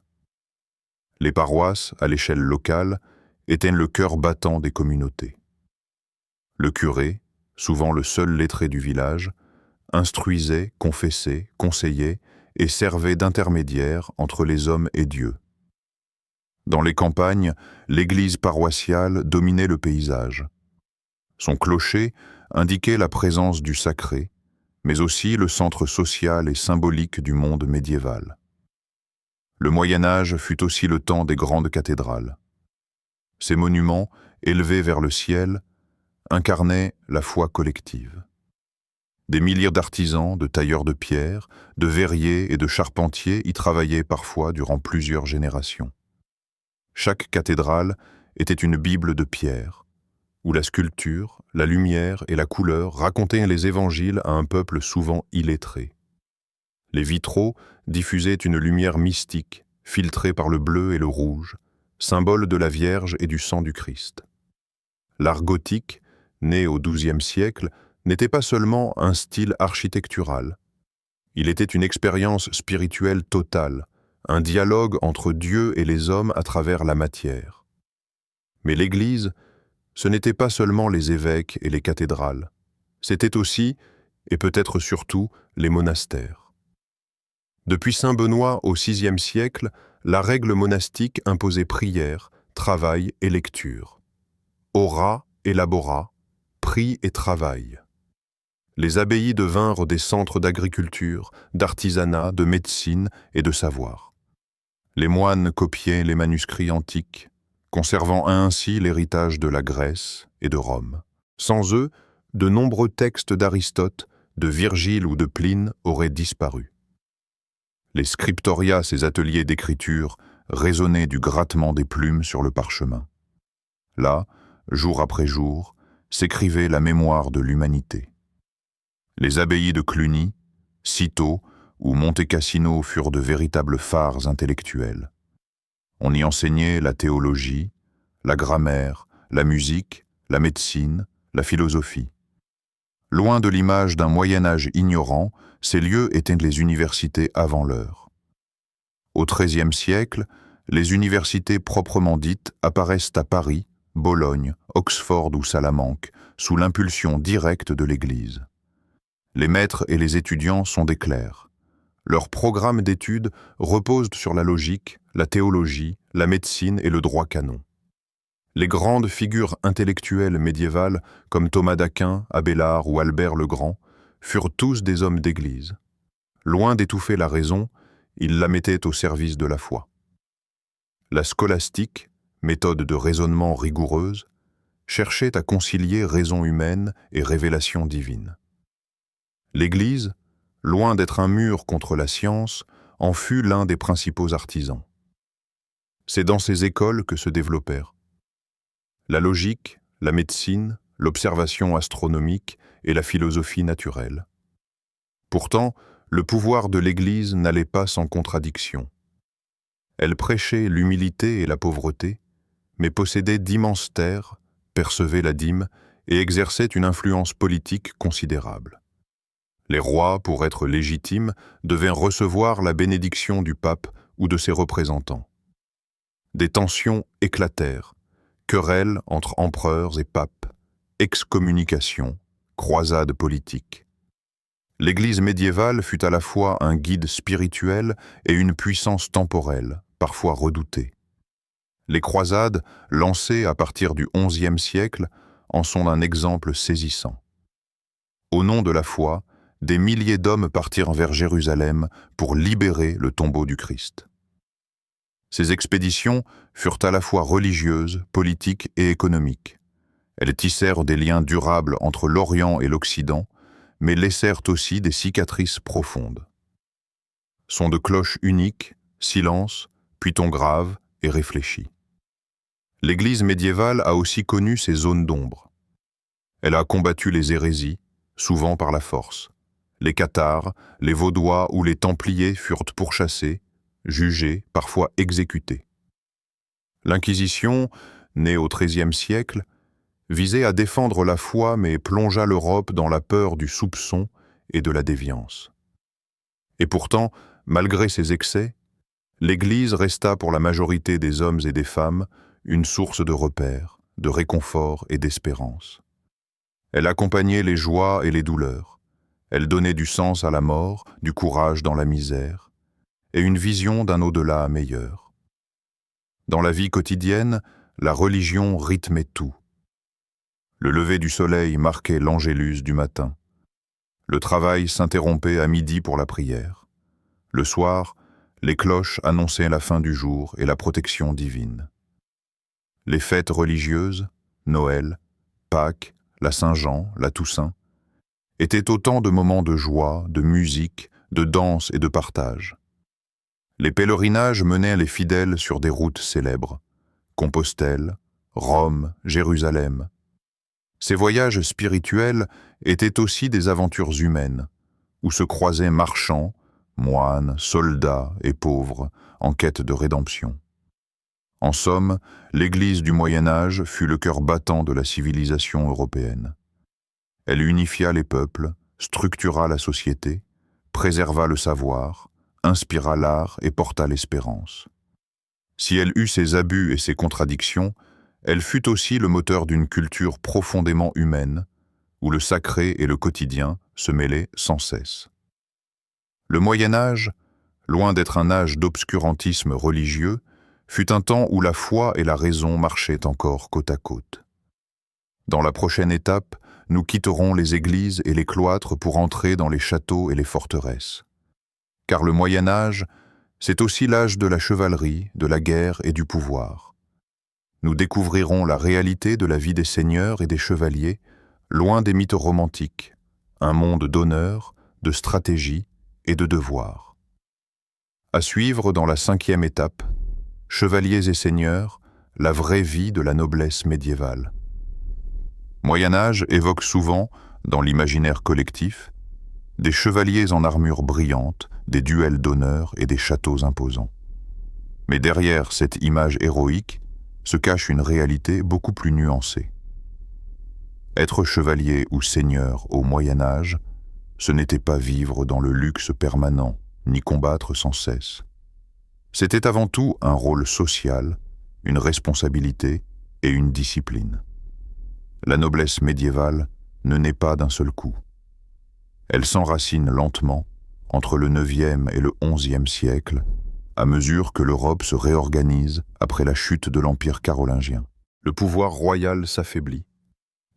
Les paroisses, à l'échelle locale, étaient le cœur battant des communautés. Le curé, souvent le seul lettré du village, instruisait, confessait, conseillait et servait d'intermédiaire entre les hommes et Dieu. Dans les campagnes, l'église paroissiale dominait le paysage. Son clocher indiquait la présence du sacré, mais aussi le centre social et symbolique du monde médiéval. Le Moyen-Âge fut aussi le temps des grandes cathédrales. Ces monuments, élevés vers le ciel, incarnaient la foi collective. Des milliers d'artisans, de tailleurs de pierre, de verriers et de charpentiers y travaillaient parfois durant plusieurs générations. Chaque cathédrale était une Bible de pierre, où la sculpture, la lumière et la couleur racontaient les évangiles à un peuple souvent illettré. Les vitraux diffusaient une lumière mystique, filtrée par le bleu et le rouge, symbole de la Vierge et du sang du Christ. L'art gothique, né au XIIe siècle, n'était pas seulement un style architectural. Il était une expérience spirituelle totale, un dialogue entre Dieu et les hommes à travers la matière. Mais l'Église, ce n'était pas seulement les évêques et les cathédrales, c'était aussi, et peut-être surtout, les monastères. Depuis saint Benoît au VIe siècle, la règle monastique imposait prière, travail et lecture. Ora et labora, prie et travail. Les abbayes devinrent des centres d'agriculture, d'artisanat, de médecine et de savoir. Les moines copiaient les manuscrits antiques, conservant ainsi l'héritage de la Grèce et de Rome. Sans eux, de nombreux textes d'Aristote, de Virgile ou de Pline auraient disparu. Les scriptoria, ces ateliers d'écriture, résonnaient du grattement des plumes sur le parchemin. Là, jour après jour, s'écrivait la mémoire de l'humanité. Les abbayes de Cluny, Cîteaux ou Monte Cassino furent de véritables phares intellectuels. On y enseignait la théologie, la grammaire, la musique, la médecine, la philosophie. Loin de l'image d'un Moyen-Âge ignorant, ces lieux étaient les universités avant l'heure. Au XIIIe siècle, les universités proprement dites apparaissent à Paris, Bologne, Oxford ou Salamanque, sous l'impulsion directe de l'Église. Les maîtres et les étudiants sont des clercs. Leur programme d'études repose sur la logique, la théologie, la médecine et le droit canon. Les grandes figures intellectuelles médiévales, comme Thomas d'Aquin, Abélard ou Albert le Grand, furent tous des hommes d'église. Loin d'étouffer la raison, ils la mettaient au service de la foi. La scolastique, méthode de raisonnement rigoureuse, cherchait à concilier raison humaine et révélation divine. L'Église, loin d'être un mur contre la science, en fut l'un des principaux artisans. C'est dans ces écoles que se développèrent la logique, la médecine, l'observation astronomique et la philosophie naturelle. Pourtant, le pouvoir de l'Église n'allait pas sans contradiction. Elle prêchait l'humilité et la pauvreté, mais possédait d'immenses terres, percevait la dîme et exerçait une influence politique considérable. Les rois, pour être légitimes, devaient recevoir la bénédiction du pape ou de ses représentants. Des tensions éclatèrent, querelles entre empereurs et papes, excommunications, croisades politiques. L'Église médiévale fut à la fois un guide spirituel et une puissance temporelle, parfois redoutée. Les croisades, lancées à partir du XIe siècle, en sont un exemple saisissant. Au nom de la foi, des milliers d'hommes partirent vers Jérusalem pour libérer le tombeau du Christ. Ces expéditions furent à la fois religieuses, politiques et économiques. Elles tissèrent des liens durables entre l'Orient et l'Occident, mais laissèrent aussi des cicatrices profondes. Son de cloche unique, silence, puis ton grave et réfléchi. L'Église médiévale a aussi connu ses zones d'ombre. Elle a combattu les hérésies, souvent par la force. Les cathares, les vaudois ou les templiers furent pourchassés, jugés, parfois exécutés. L'Inquisition, née au XIIIe siècle, visait à défendre la foi mais plongea l'Europe dans la peur du soupçon et de la déviance. Et pourtant, malgré ses excès, l'Église resta pour la majorité des hommes et des femmes une source de repères, de réconfort et d'espérance. Elle accompagnait les joies et les douleurs. Elle donnait du sens à la mort, du courage dans la misère, et une vision d'un au-delà meilleur. Dans la vie quotidienne, la religion rythmait tout. Le lever du soleil marquait l'angélus du matin. Le travail s'interrompait à midi pour la prière. Le soir, les cloches annonçaient la fin du jour et la protection divine. Les fêtes religieuses, Noël, Pâques, la Saint-Jean, la Toussaint, étaient autant de moments de joie, de musique, de danse et de partage. Les pèlerinages menaient les fidèles sur des routes célèbres, Compostelle, Rome, Jérusalem. Ces voyages spirituels étaient aussi des aventures humaines, où se croisaient marchands, moines, soldats et pauvres en quête de rédemption. En somme, l'Église du Moyen-Âge fut le cœur battant de la civilisation européenne. Elle unifia les peuples, structura la société, préserva le savoir, inspira l'art et porta l'espérance. Si elle eut ses abus et ses contradictions, elle fut aussi le moteur d'une culture profondément humaine, où le sacré et le quotidien se mêlaient sans cesse. Le Moyen-Âge, loin d'être un âge d'obscurantisme religieux, fut un temps où la foi et la raison marchaient encore côte à côte. Dans la prochaine étape, nous quitterons les églises et les cloîtres pour entrer dans les châteaux et les forteresses. Car le Moyen-Âge, c'est aussi l'âge de la chevalerie, de la guerre et du pouvoir. Nous découvrirons la réalité de la vie des seigneurs et des chevaliers, loin des mythes romantiques, un monde d'honneur, de stratégie et de devoir. À suivre dans la 5e étape, chevaliers et seigneurs, la vraie vie de la noblesse médiévale. Moyen-Âge évoque souvent, dans l'imaginaire collectif, des chevaliers en armure brillante, des duels d'honneur et des châteaux imposants. Mais derrière cette image héroïque se cache une réalité beaucoup plus nuancée. Être chevalier ou seigneur au Moyen-Âge, ce n'était pas vivre dans le luxe permanent, ni combattre sans cesse. C'était avant tout un rôle social, une responsabilité et une discipline. La noblesse médiévale ne naît pas d'un seul coup. Elle s'enracine lentement entre le 9e et le 11e siècle, à mesure que l'Europe se réorganise après la chute de l'Empire carolingien. Le pouvoir royal s'affaiblit,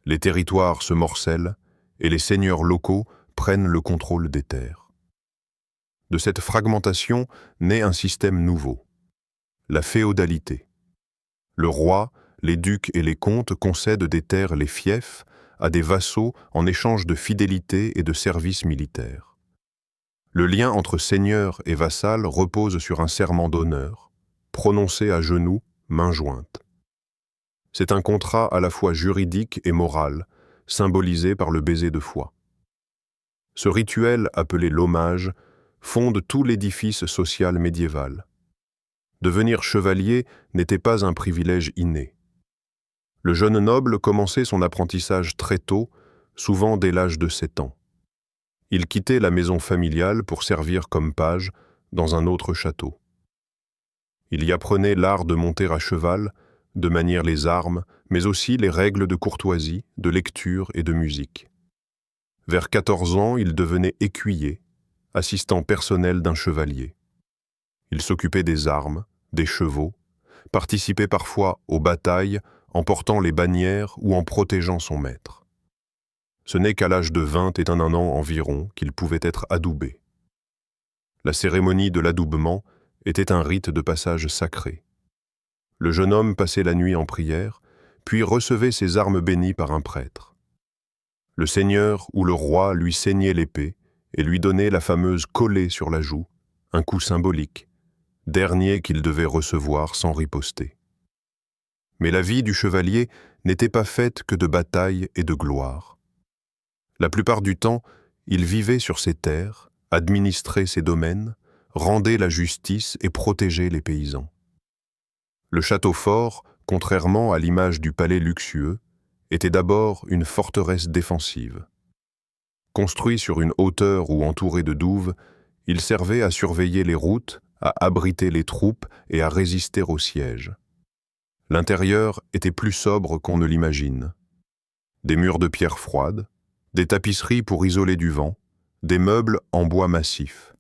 les territoires se morcellent et les seigneurs locaux prennent le contrôle des terres. De cette fragmentation naît un système nouveau, la féodalité. Le roi, les ducs et les comtes concèdent des terres, les fiefs, à des vassaux en échange de fidélité et de services militaires. Le lien entre seigneur et vassal repose sur un serment d'honneur, prononcé à genoux, main jointe. C'est un contrat à la fois juridique et moral, symbolisé par le baiser de foi. Ce rituel, appelé l'hommage, fonde tout l'édifice social médiéval. Devenir chevalier n'était pas un privilège inné. Le jeune noble commençait son apprentissage très tôt, souvent dès l'âge de 7 ans. Il quittait la maison familiale pour servir comme page dans un autre château. Il y apprenait l'art de monter à cheval, de manier les armes, mais aussi les règles de courtoisie, de lecture et de musique. Vers 14 ans, il devenait écuyer, assistant personnel d'un chevalier. Il s'occupait des armes, des chevaux, participait parfois aux batailles en portant les bannières ou en protégeant son maître. Ce n'est qu'à l'âge de 21 ans environ qu'il pouvait être adoubé. La cérémonie de l'adoubement était un rite de passage sacré. Le jeune homme passait la nuit en prière, puis recevait ses armes bénies par un prêtre. Le seigneur ou le roi lui ceignait l'épée et lui donnait la fameuse collée sur la joue, un coup symbolique, dernier qu'il devait recevoir sans riposter. Mais la vie du chevalier n'était pas faite que de batailles et de gloire. La plupart du temps, il vivait sur ses terres, administrait ses domaines, rendait la justice et protégeait les paysans. Le château fort, contrairement à l'image du palais luxueux, était d'abord une forteresse défensive. Construit sur une hauteur ou entouré de douves, il servait à surveiller les routes, à abriter les troupes et à résister aux sièges. L'intérieur était plus sobre qu'on ne l'imagine. Des murs de pierre froide, des tapisseries pour isoler du vent, des meubles en bois massif.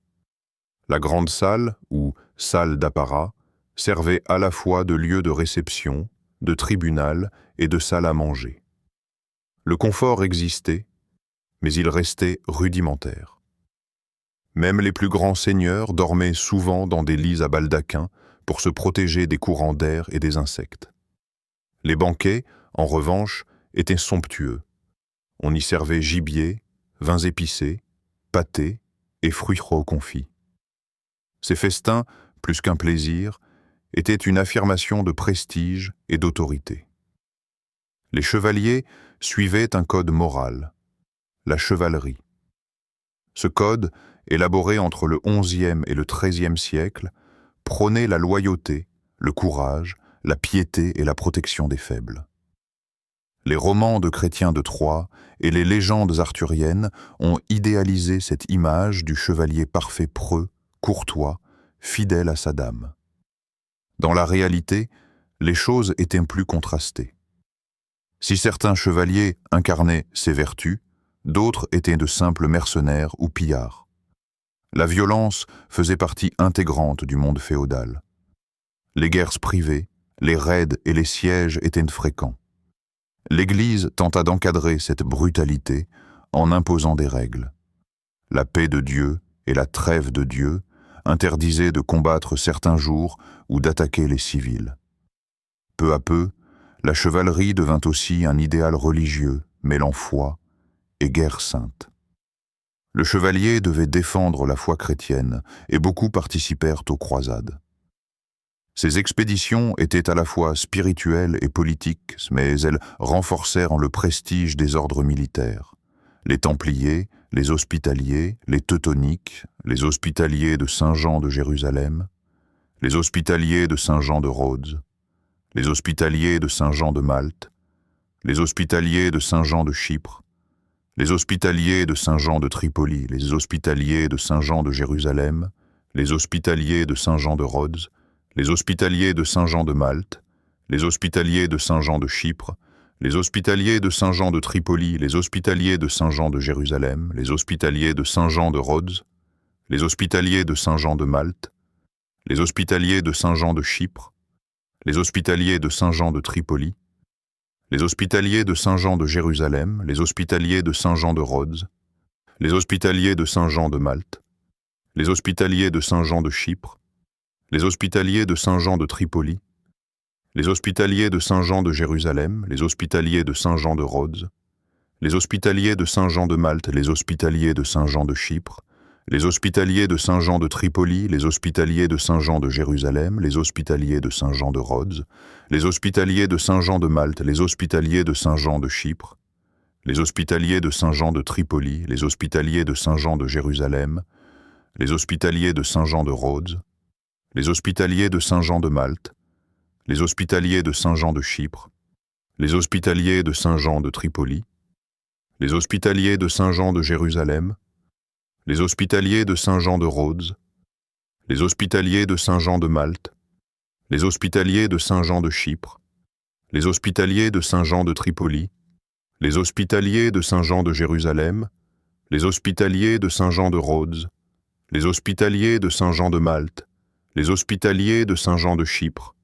La grande salle, ou salle d'apparat, servait à la fois de lieu de réception, de tribunal et de salle à manger. Le confort existait, mais il restait rudimentaire. Même les plus grands seigneurs dormaient souvent dans des lits à baldaquin pour se protéger des courants d'air et des insectes. Les banquets, en revanche, étaient somptueux. On y servait gibier, vins épicés, pâtés et fruits confits. Ces festins, plus qu'un plaisir, étaient une affirmation de prestige et d'autorité. Les chevaliers suivaient un code moral, la chevalerie. Ce code, élaboré entre le XIe et le XIIIe siècle, prônait la loyauté, le courage, la piété et la protection des faibles. Les romans de Chrétien de Troyes et les légendes arthuriennes ont idéalisé cette image du chevalier parfait preux, courtois, fidèle à sa dame. Dans la réalité, les choses étaient plus contrastées. Si certains chevaliers incarnaient ces vertus, d'autres étaient de simples mercenaires ou pillards. La violence faisait partie intégrante du monde féodal. Les guerres privées, les raids et les sièges étaient fréquents. L'Église tenta d'encadrer cette brutalité en imposant des règles. La paix de Dieu et la trêve de Dieu interdisaient de combattre certains jours ou d'attaquer les civils. Peu à peu, la chevalerie devint aussi un idéal religieux, mêlant foi et guerre sainte. Le chevalier devait défendre la foi chrétienne et beaucoup participèrent aux croisades. Ces expéditions étaient à la fois spirituelles et politiques, mais elles renforcèrent le prestige des ordres militaires. Les Templiers, les Hospitaliers, les Teutoniques, les Hospitaliers de Saint-Jean de Jérusalem, les Hospitaliers de Saint-Jean de Rhodes, les Hospitaliers de Saint-Jean de Malte, les Hospitaliers de Saint-Jean de Chypre, les Hospitaliers de Saint-Jean de Tripoli, les Hospitaliers de Saint-Jean de Jérusalem, les Hospitaliers de Saint-Jean de Rhodes, les Hospitaliers de Saint-Jean de Malte, les Hospitaliers de Saint-Jean de Chypre, les Hospitaliers de Saint-Jean de Tripoli, les Hospitaliers de Saint-Jean de Jérusalem, les Hospitaliers de Saint-Jean de Rhodes, les Hospitaliers de Saint-Jean de Malte, les Hospitaliers de Saint-Jean de Chypre, les Hospitaliers de Saint-Jean de Tripoli, les Hospitaliers de Saint-Jean de Jérusalem, les Hospitaliers de Saint-Jean de Rhodes, les Hospitaliers de Saint-Jean de Malte, les Hospitaliers de Saint-Jean de Chypre, les Hospitaliers de Saint-Jean de Tripoli, les Hospitaliers de Saint-Jean de Jérusalem, les Hospitaliers de Saint-Jean de Rhodes, les Hospitaliers de Saint-Jean de Malte, les Hospitaliers de Saint-Jean de Chypre, les Hospitaliers de Saint-Jean de Tripoli, les Hospitaliers de Saint-Jean de Jérusalem, les Hospitaliers de Saint-Jean de Rhodes, les Hospitaliers de Saint-Jean de Malte, les Hospitaliers de Saint-Jean de Chypre, les Hospitaliers de Saint-Jean de Tripoli, les Hospitaliers de Saint-Jean de Jérusalem, les Hospitaliers de Saint-Jean de Rhodes, les Hospitaliers de Saint-Jean de Malte, les Hospitaliers de Saint-Jean de Chypre, les Hospitaliers de Saint-Jean de Tripoli, les Hospitaliers de Saint-Jean de Jérusalem, les Hospitaliers de Saint-Jean de Rhodes, les Hospitaliers de Saint-Jean de Malte, les Hospitaliers de Saint-Jean de Chypre, les Hospitaliers de Saint-Jean de Tripoli, les Hospitaliers de Saint-Jean de Jérusalem, les Hospitaliers de Saint-Jean de Rhodes, les Hospitaliers de Saint-Jean de Malte, les Hospitaliers de Saint-Jean de Chypre,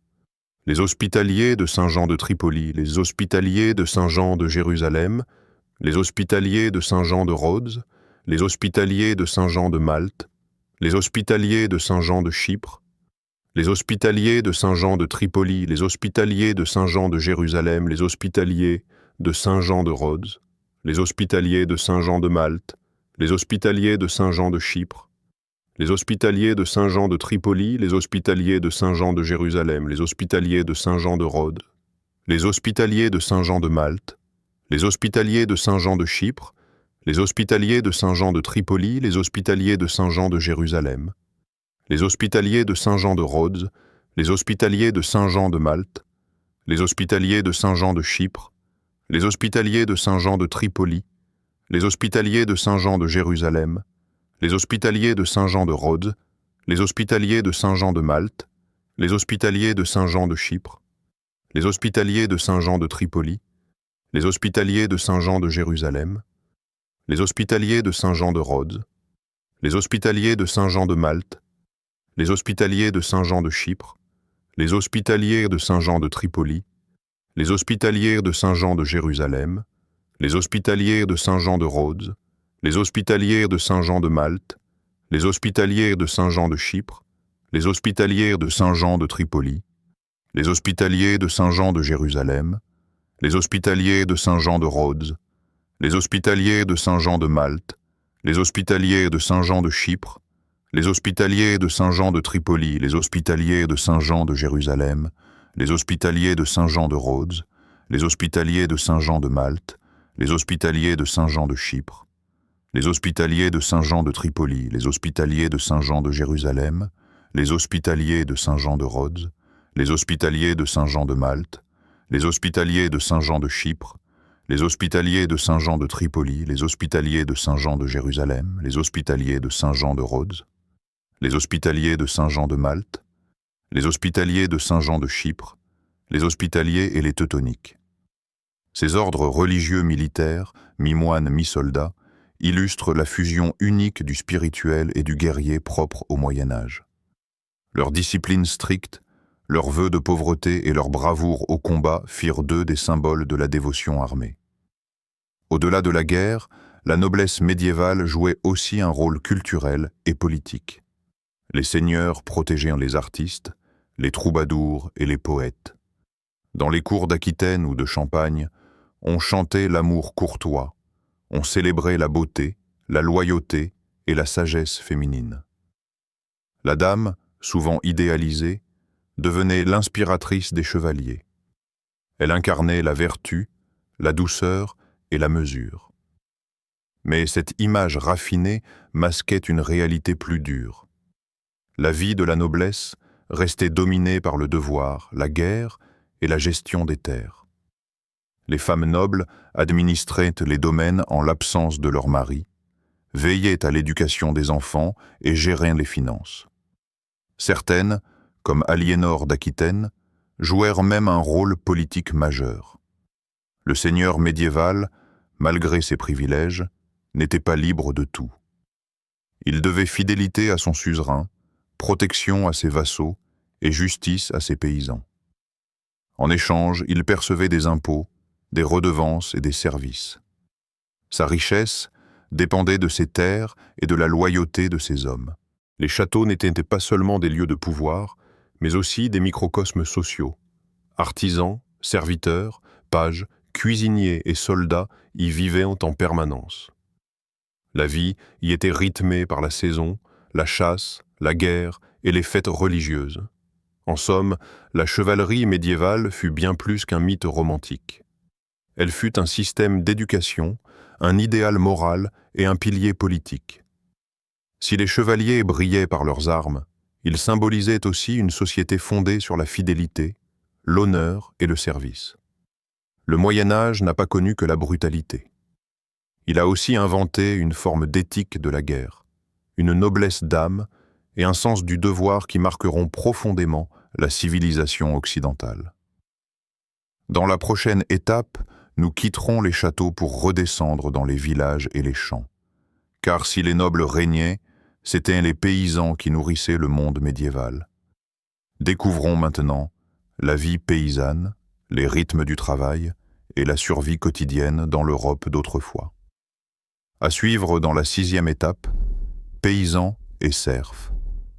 les Hospitaliers de Saint-Jean de Tripoli, les Hospitaliers de Saint-Jean de Jérusalem, les Hospitaliers de Saint-Jean de Rhodes, les Hospitaliers de Saint-Jean de Malte, les Hospitaliers de Saint-Jean de Chypre, les Hospitaliers de Saint-Jean de Tripoli, les Hospitaliers de Saint-Jean de Jérusalem, les Hospitaliers de Saint-Jean de Rhodes, les Hospitaliers de Saint-Jean de Malte, les Hospitaliers de Saint-Jean de Chypre, les hospitaliers de Saint-Jean de Tripoli, les hospitaliers de Saint-Jean de Jérusalem, les hospitaliers de Saint-Jean de Rhodes, les hospitaliers de Saint-Jean de Malte, les hospitaliers de Saint-Jean de Chypre, les hospitaliers de Saint-Jean de Tripoli, les hospitaliers de Saint-Jean de Jérusalem, les hospitaliers de Saint-Jean de Rhodes, les hospitaliers de Saint-Jean de Malte, les hospitaliers de Saint-Jean de Chypre, les hospitaliers de Saint-Jean de Tripoli, les hospitaliers de Saint-Jean de Jérusalem, les hospitaliers de Saint-Jean de Rhodes, les hospitaliers de Saint-Jean de Malte, les hospitaliers de Saint-Jean de Chypre, les hospitaliers de Saint-Jean de Tripoli, les hospitaliers de Saint-Jean de Jérusalem, les hospitaliers de Saint-Jean de Rhodes, les hospitaliers de Saint-Jean de Malte, les hospitaliers de Saint-Jean de Chypre, les hospitaliers de Saint-Jean de Tripoli, les hospitaliers de Saint-Jean de Jérusalem, les hospitaliers de Saint-Jean de Rhodes, les hospitaliers de Saint-Jean de Malte, les hospitaliers de Saint-Jean de Chypre, les hospitaliers de Saint-Jean de Tripoli, les hospitaliers de Saint-Jean de Jérusalem, les hospitaliers de Saint-Jean de Rhodes, les hospitaliers de Saint-Jean de Malte, les hospitaliers de Saint-Jean de Chypre, les hospitaliers de Saint-Jean de Tripoli, les hospitaliers de Saint-Jean de Jérusalem, les hospitaliers de Saint-Jean de Rhodes, les hospitaliers de Saint-Jean de Malte, les hospitaliers de Saint-Jean de Chypre, les hospitaliers de Saint-Jean de Tripoli, les hospitaliers de Saint-Jean de Jérusalem, les hospitaliers de Saint-Jean de Rhodes, les hospitaliers de Saint-Jean de Malte, les hospitaliers de Saint-Jean de Chypre, les hospitaliers de Saint-Jean de Tripoli, les hospitaliers de Saint-Jean de Jérusalem, les hospitaliers de Saint-Jean de Rhodes, les hospitaliers de Saint-Jean de Malte, les hospitaliers de Saint-Jean de Chypre, les hospitaliers et les teutoniques. Ces ordres religieux militaires, mi-moines, mi-soldats, illustrent la fusion unique du spirituel et du guerrier propre au Moyen-Âge. Leur discipline stricte, leurs vœux de pauvreté et leur bravoure au combat firent d'eux des symboles de la dévotion armée. Au-delà de la guerre, la noblesse médiévale jouait aussi un rôle culturel et politique. Les seigneurs protégeaient les artistes, les troubadours et les poètes. Dans les cours d'Aquitaine ou de Champagne, on chantait l'amour courtois, on célébrait la beauté, la loyauté et la sagesse féminine. La dame, souvent idéalisée, devenait l'inspiratrice des chevaliers. Elle incarnait la vertu, la douceur et la mesure. Mais cette image raffinée masquait une réalité plus dure. La vie de la noblesse restait dominée par le devoir, la guerre et la gestion des terres. Les femmes nobles administraient les domaines en l'absence de leur mari, veillaient à l'éducation des enfants et géraient les finances. Certaines, comme Aliénor d'Aquitaine, jouèrent même un rôle politique majeur. Le seigneur médiéval, malgré ses privilèges, n'était pas libre de tout. Il devait fidélité à son suzerain, protection à ses vassaux et justice à ses paysans. En échange, il percevait des impôts, des redevances et des services. Sa richesse dépendait de ses terres et de la loyauté de ses hommes. Les châteaux n'étaient pas seulement des lieux de pouvoir, mais aussi des microcosmes sociaux. Artisans, serviteurs, pages, cuisiniers et soldats y vivaient en permanence. La vie y était rythmée par la saison, la chasse, la guerre et les fêtes religieuses. En somme, la chevalerie médiévale fut bien plus qu'un mythe romantique. Elle fut un système d'éducation, un idéal moral et un pilier politique. Si les chevaliers brillaient par leurs armes, ils symbolisaient aussi une société fondée sur la fidélité, l'honneur et le service. Le Moyen-Âge n'a pas connu que la brutalité. Il a aussi inventé une forme d'éthique de la guerre, une noblesse d'âme et un sens du devoir qui marqueront profondément la civilisation occidentale. Dans la prochaine étape, nous quitterons les châteaux pour redescendre dans les villages et les champs. Car si les nobles régnaient, c'étaient les paysans qui nourrissaient le monde médiéval. Découvrons maintenant la vie paysanne, les rythmes du travail et la survie quotidienne dans l'Europe d'autrefois. À suivre dans la 6e étape, paysans et serfs,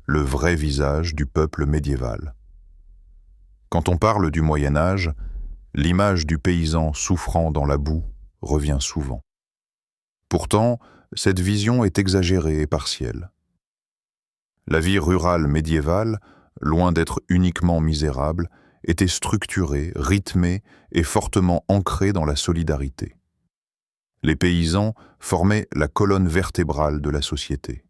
le vrai visage du peuple médiéval. Quand on parle du Moyen-Âge, l'image du paysan souffrant dans la boue revient souvent. Pourtant, cette vision est exagérée et partielle. La vie rurale médiévale, loin d'être uniquement misérable, était structurée, rythmée et fortement ancrée dans la solidarité. Les paysans formaient la colonne vertébrale de la société.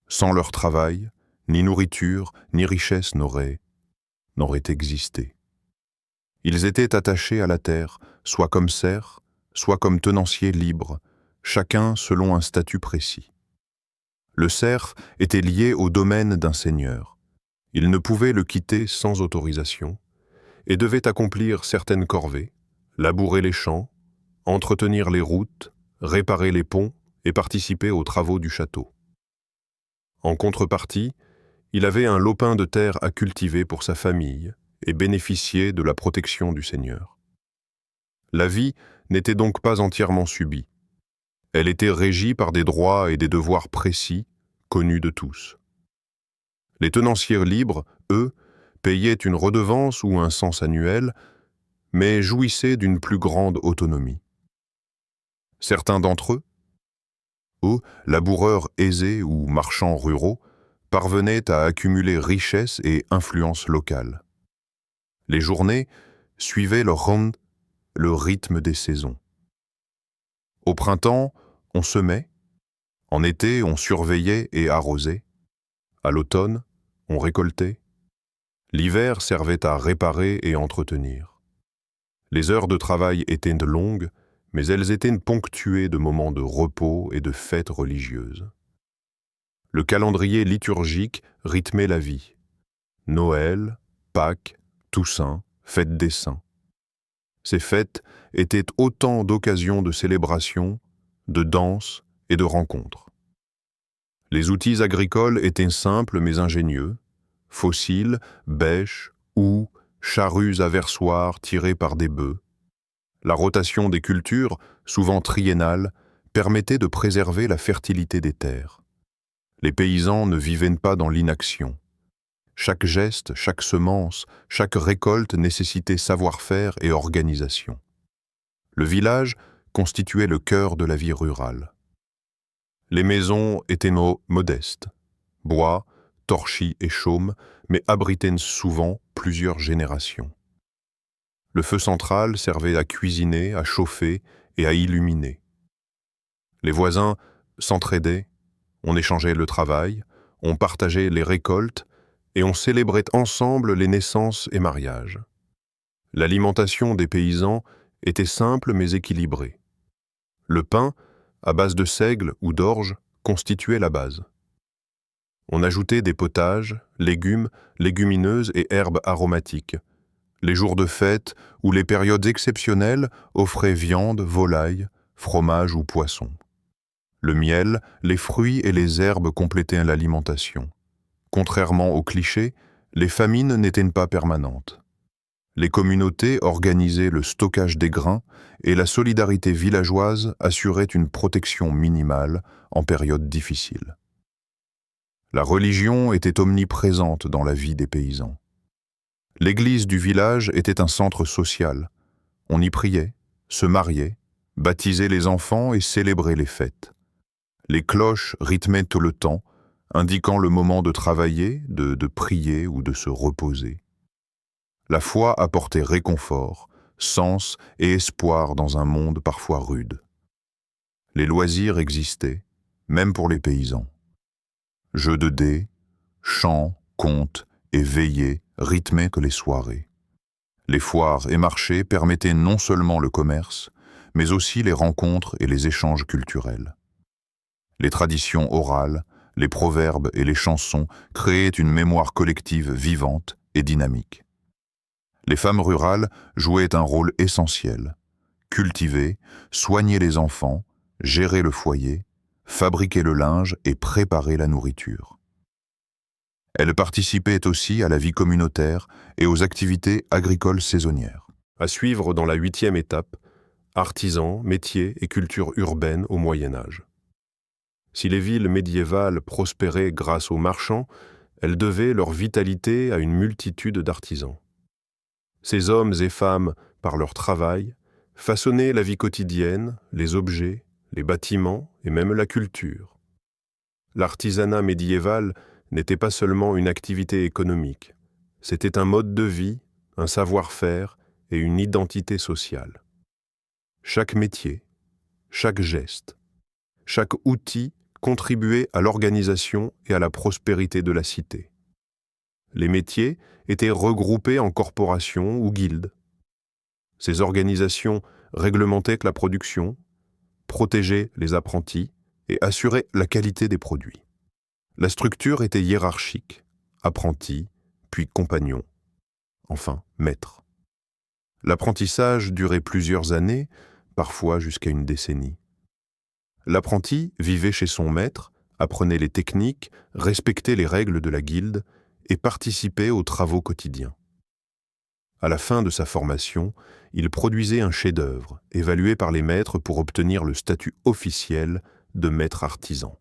Sans leur travail, ni nourriture, ni richesse n'auraient existé. Ils étaient attachés à la terre, soit comme serfs, soit comme tenanciers libres, chacun selon un statut précis. Le serf était lié au domaine d'un seigneur. Il ne pouvait le quitter sans autorisation et devait accomplir certaines corvées, labourer les champs, entretenir les routes, réparer les ponts et participer aux travaux du château. En contrepartie, il avait un lopin de terre à cultiver pour sa famille et bénéficier de la protection du seigneur. La vie n'était donc pas entièrement subie. Elle était régie par des droits et des devoirs précis, connus de tous. Les tenanciers libres, eux, payaient une redevance ou un cens annuel, mais jouissaient d'une plus grande autonomie. Certains d'entre eux, laboureurs aisés ou marchands ruraux, parvenaient à accumuler richesse et influence locale. Les journées suivaient le rythme des saisons. Au printemps, on semait, en été, on surveillait et arrosait, à l'automne, on récoltait, l'hiver servait à réparer et entretenir. Les heures de travail étaient longues, mais elles étaient ponctuées de moments de repos et de fêtes religieuses. Le calendrier liturgique rythmait la vie. Noël, Pâques, Toussaint, fête des Saints. Ces fêtes étaient autant d'occasions de célébration, de danse et de rencontres. Les outils agricoles étaient simples mais ingénieux, fossiles, bêches, houes, charrues à versoirs tirées par des bœufs. La rotation des cultures, souvent triennale, permettait de préserver la fertilité des terres. Les paysans ne vivaient pas dans l'inaction. Chaque geste, chaque semence, chaque récolte nécessitait savoir-faire et organisation. Le village constituait le cœur de la vie rurale. Les maisons étaient modestes, bois, torchis et chaumes, mais abritaient souvent plusieurs générations. Le feu central servait à cuisiner, à chauffer et à illuminer. Les voisins s'entraidaient, on échangeait le travail, on partageait les récoltes et on célébrait ensemble les naissances et mariages. L'alimentation des paysans était simple mais équilibrée. Le pain, à base de seigle ou d'orge, constituait la base. On ajoutait des potages, légumes, légumineuses et herbes aromatiques. Les jours de fête ou les périodes exceptionnelles offraient viande, volaille, fromage ou poisson. Le miel, les fruits et les herbes complétaient l'alimentation. Contrairement aux clichés, les famines n'étaient pas permanentes. Les communautés organisaient le stockage des grains et la solidarité villageoise assurait une protection minimale en période difficile. La religion était omniprésente dans la vie des paysans. L'église du village était un centre social. On y priait, se mariait, baptisait les enfants et célébrait les fêtes. Les cloches rythmaient tout le temps, indiquant le moment de travailler, de prier ou de se reposer. La foi apportait réconfort, sens et espoir dans un monde parfois rude. Les loisirs existaient, même pour les paysans. Jeux de dés, chants, contes et veillées rythmaient que les soirées. Les foires et marchés permettaient non seulement le commerce, mais aussi les rencontres et les échanges culturels. Les traditions orales, les proverbes et les chansons créaient une mémoire collective vivante et dynamique. Les femmes rurales jouaient un rôle essentiel. Cultiver, soigner les enfants, gérer le foyer, fabriquer le linge et préparer la nourriture. Elles participaient aussi à la vie communautaire et aux activités agricoles saisonnières. À suivre dans la 8e étape, artisans, métiers et culture urbaine au Moyen-Âge. Si les villes médiévales prospéraient grâce aux marchands, elles devaient leur vitalité à une multitude d'artisans. Ces hommes et femmes, par leur travail, façonnaient la vie quotidienne, les objets, les bâtiments et même la culture. L'artisanat médiéval n'était pas seulement une activité économique, c'était un mode de vie, un savoir-faire et une identité sociale. Chaque métier, chaque geste, chaque outil contribuait à l'organisation et à la prospérité de la cité. Les métiers étaient regroupés en corporations ou guildes. Ces organisations réglementaient la production, protégeaient les apprentis et assuraient la qualité des produits. La structure était hiérarchique, apprenti, puis compagnon, enfin maître. L'apprentissage durait plusieurs années, parfois jusqu'à une décennie. L'apprenti vivait chez son maître, apprenait les techniques, respectait les règles de la guilde et participait aux travaux quotidiens. À la fin de sa formation, il produisait un chef-d'œuvre, évalué par les maîtres pour obtenir le statut officiel de maître artisan.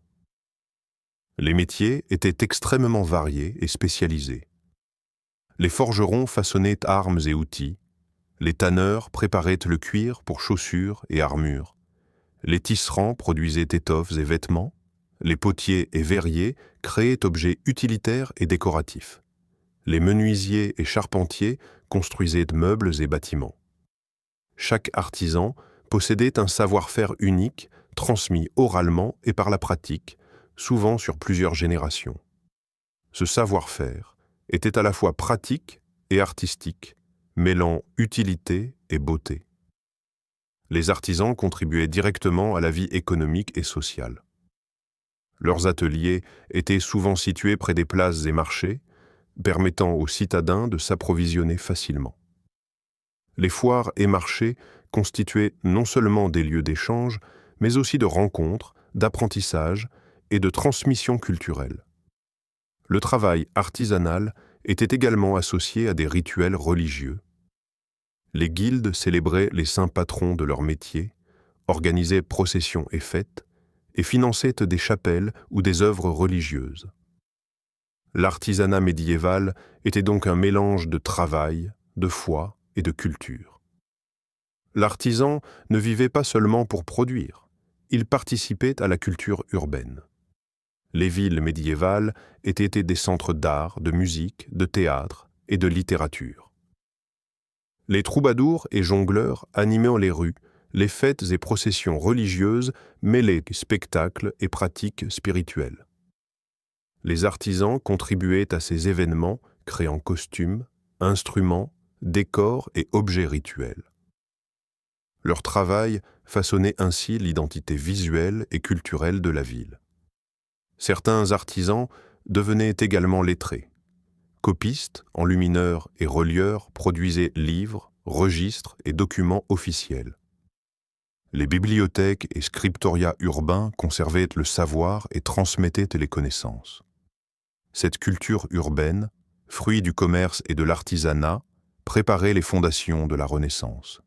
Les métiers étaient extrêmement variés et spécialisés. Les forgerons façonnaient armes et outils, les tanneurs préparaient le cuir pour chaussures et armures, les tisserands produisaient étoffes et vêtements, les potiers et verriers créaient objets utilitaires et décoratifs. Les menuisiers et charpentiers construisaient meubles et bâtiments. Chaque artisan possédait un savoir-faire unique, transmis oralement et par la pratique, souvent sur plusieurs générations. Ce savoir-faire était à la fois pratique et artistique, mêlant utilité et beauté. Les artisans contribuaient directement à la vie économique et sociale. Leurs ateliers étaient souvent situés près des places et marchés, permettant aux citadins de s'approvisionner facilement. Les foires et marchés constituaient non seulement des lieux d'échange, mais aussi de rencontres, d'apprentissage et de transmission culturelle. Le travail artisanal était également associé à des rituels religieux. Les guildes célébraient les saints patrons de leur métier, organisaient processions et fêtes, et finançaient des chapelles ou des œuvres religieuses. L'artisanat médiéval était donc un mélange de travail, de foi et de culture. L'artisan ne vivait pas seulement pour produire, il participait à la culture urbaine. Les villes médiévales étaient des centres d'art, de musique, de théâtre et de littérature. Les troubadours et jongleurs animaient les rues, les fêtes et processions religieuses mêlaient spectacles et pratiques spirituelles. Les artisans contribuaient à ces événements, créant costumes, instruments, décors et objets rituels. Leur travail façonnait ainsi l'identité visuelle et culturelle de la ville. Certains artisans devenaient également lettrés. Copistes, enlumineurs et relieurs produisaient livres, registres et documents officiels. Les bibliothèques et scriptoria urbains conservaient le savoir et transmettaient les connaissances. Cette culture urbaine, fruit du commerce et de l'artisanat, préparait les fondations de la Renaissance.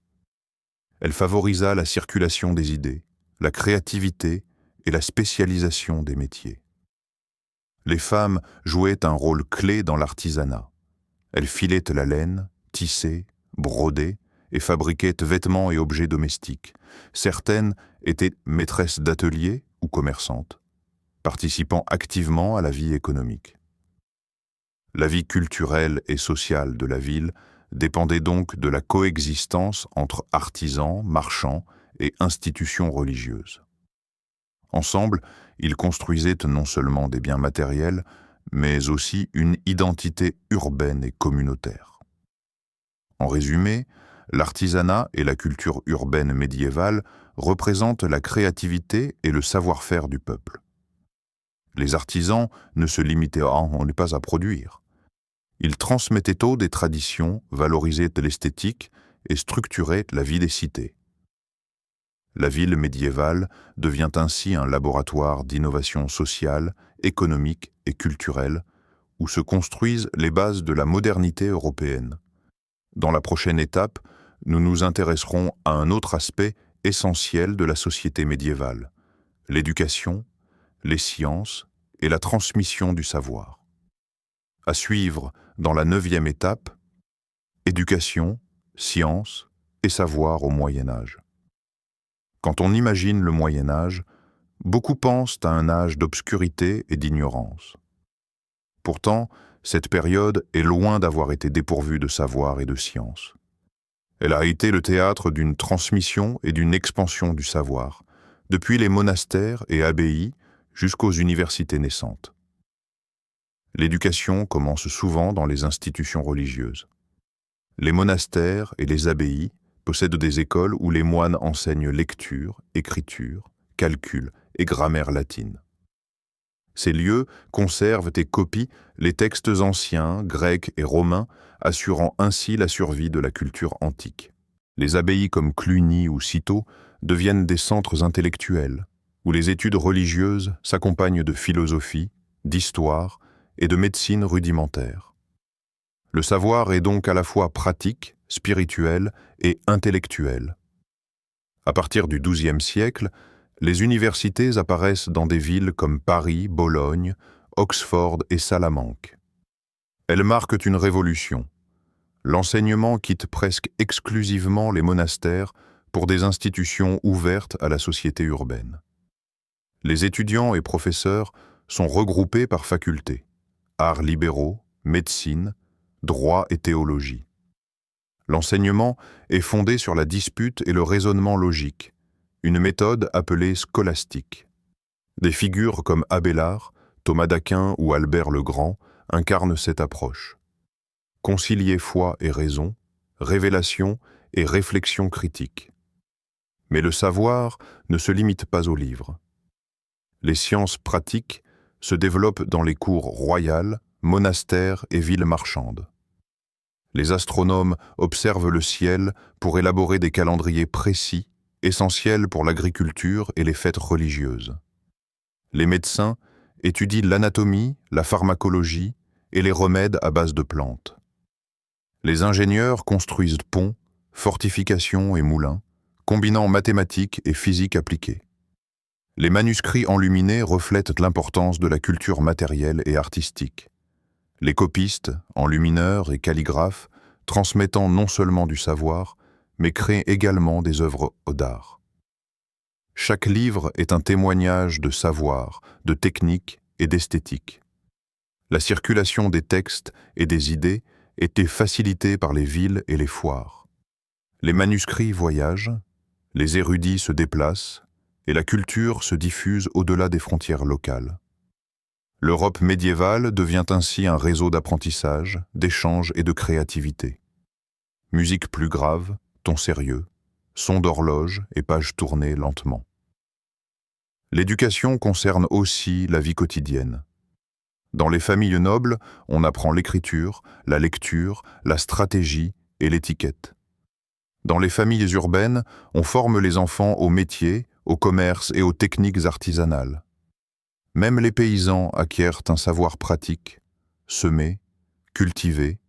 Elle favorisa la circulation des idées, la créativité et la spécialisation des métiers. Les femmes jouaient un rôle clé dans l'artisanat. Elles filaient la laine, tissaient, brodaient et fabriquaient vêtements et objets domestiques. Certaines étaient maîtresses d'atelier ou commerçantes, participant activement à la vie économique. La vie culturelle et sociale de la ville dépendait donc de la coexistence entre artisans, marchands et institutions religieuses. Ensemble, ils construisaient non seulement des biens matériels, mais aussi une identité urbaine et communautaire. En résumé, l'artisanat et la culture urbaine médiévale représentent la créativité et le savoir-faire du peuple. Les artisans ne se limitaient pas à produire. Ils transmettaient tôt des traditions, valorisaient l'esthétique et structuraient la vie des cités. La ville médiévale devient ainsi un laboratoire d'innovation sociale, économique et culturelle, où se construisent les bases de la modernité européenne. Dans la prochaine étape, nous nous intéresserons à un autre aspect essentiel de la société médiévale, l'éducation, les sciences et la transmission du savoir. À suivre dans la 9e étape, éducation, sciences et savoir au Moyen Âge. Quand on imagine le Moyen Âge, beaucoup pensent à un âge d'obscurité et d'ignorance. Pourtant, cette période est loin d'avoir été dépourvue de savoir et de science. Elle a été le théâtre d'une transmission et d'une expansion du savoir, depuis les monastères et abbayes jusqu'aux universités naissantes. L'éducation commence souvent dans les institutions religieuses. Les monastères et les abbayes possèdent des écoles où les moines enseignent lecture, écriture, calcul et grammaire latine. Ces lieux conservent et copient les textes anciens, grecs et romains, assurant ainsi la survie de la culture antique. Les abbayes comme Cluny ou Cîteaux deviennent des centres intellectuels, où les études religieuses s'accompagnent de philosophie, d'histoire et de médecine rudimentaire. Le savoir est donc à la fois pratique, spirituel et intellectuel. À partir du XIIe siècle, les universités apparaissent dans des villes comme Paris, Bologne, Oxford et Salamanque. Elles marquent une révolution. L'enseignement quitte presque exclusivement les monastères pour des institutions ouvertes à la société urbaine. Les étudiants et professeurs sont regroupés par facultés, arts libéraux, médecine, droit et théologie. L'enseignement est fondé sur la dispute et le raisonnement logique, une méthode appelée scolastique. Des figures comme Abélard, Thomas d'Aquin ou Albert le Grand incarnent cette approche. Concilier foi et raison, révélation et réflexion critique. Mais le savoir ne se limite pas aux livres. Les sciences pratiques se développent dans les cours royales, monastères et villes marchandes. Les astronomes observent le ciel pour élaborer des calendriers précis, essentiels pour l'agriculture et les fêtes religieuses. Les médecins étudient l'anatomie, la pharmacologie et les remèdes à base de plantes. Les ingénieurs construisent ponts, fortifications et moulins, combinant mathématiques et physique appliquée. Les manuscrits enluminés reflètent l'importance de la culture matérielle et artistique. Les copistes, enlumineurs et calligraphes, transmettant non seulement du savoir, mais créent également des œuvres d'art. Chaque livre est un témoignage de savoir, de technique et d'esthétique. La circulation des textes et des idées était facilitée par les villes et les foires. Les manuscrits voyagent, les érudits se déplacent, et la culture se diffuse au-delà des frontières locales. L'Europe médiévale devient ainsi un réseau d'apprentissage, d'échange et de créativité. Musique plus grave, ton sérieux, son d'horloge et pages tournées lentement. L'éducation concerne aussi la vie quotidienne. Dans les familles nobles, on apprend l'écriture, la lecture, la stratégie et l'étiquette. Dans les familles urbaines, on forme les enfants aux métiers, au commerce et aux techniques artisanales. Même les paysans acquièrent un savoir pratique, semer, cultiver,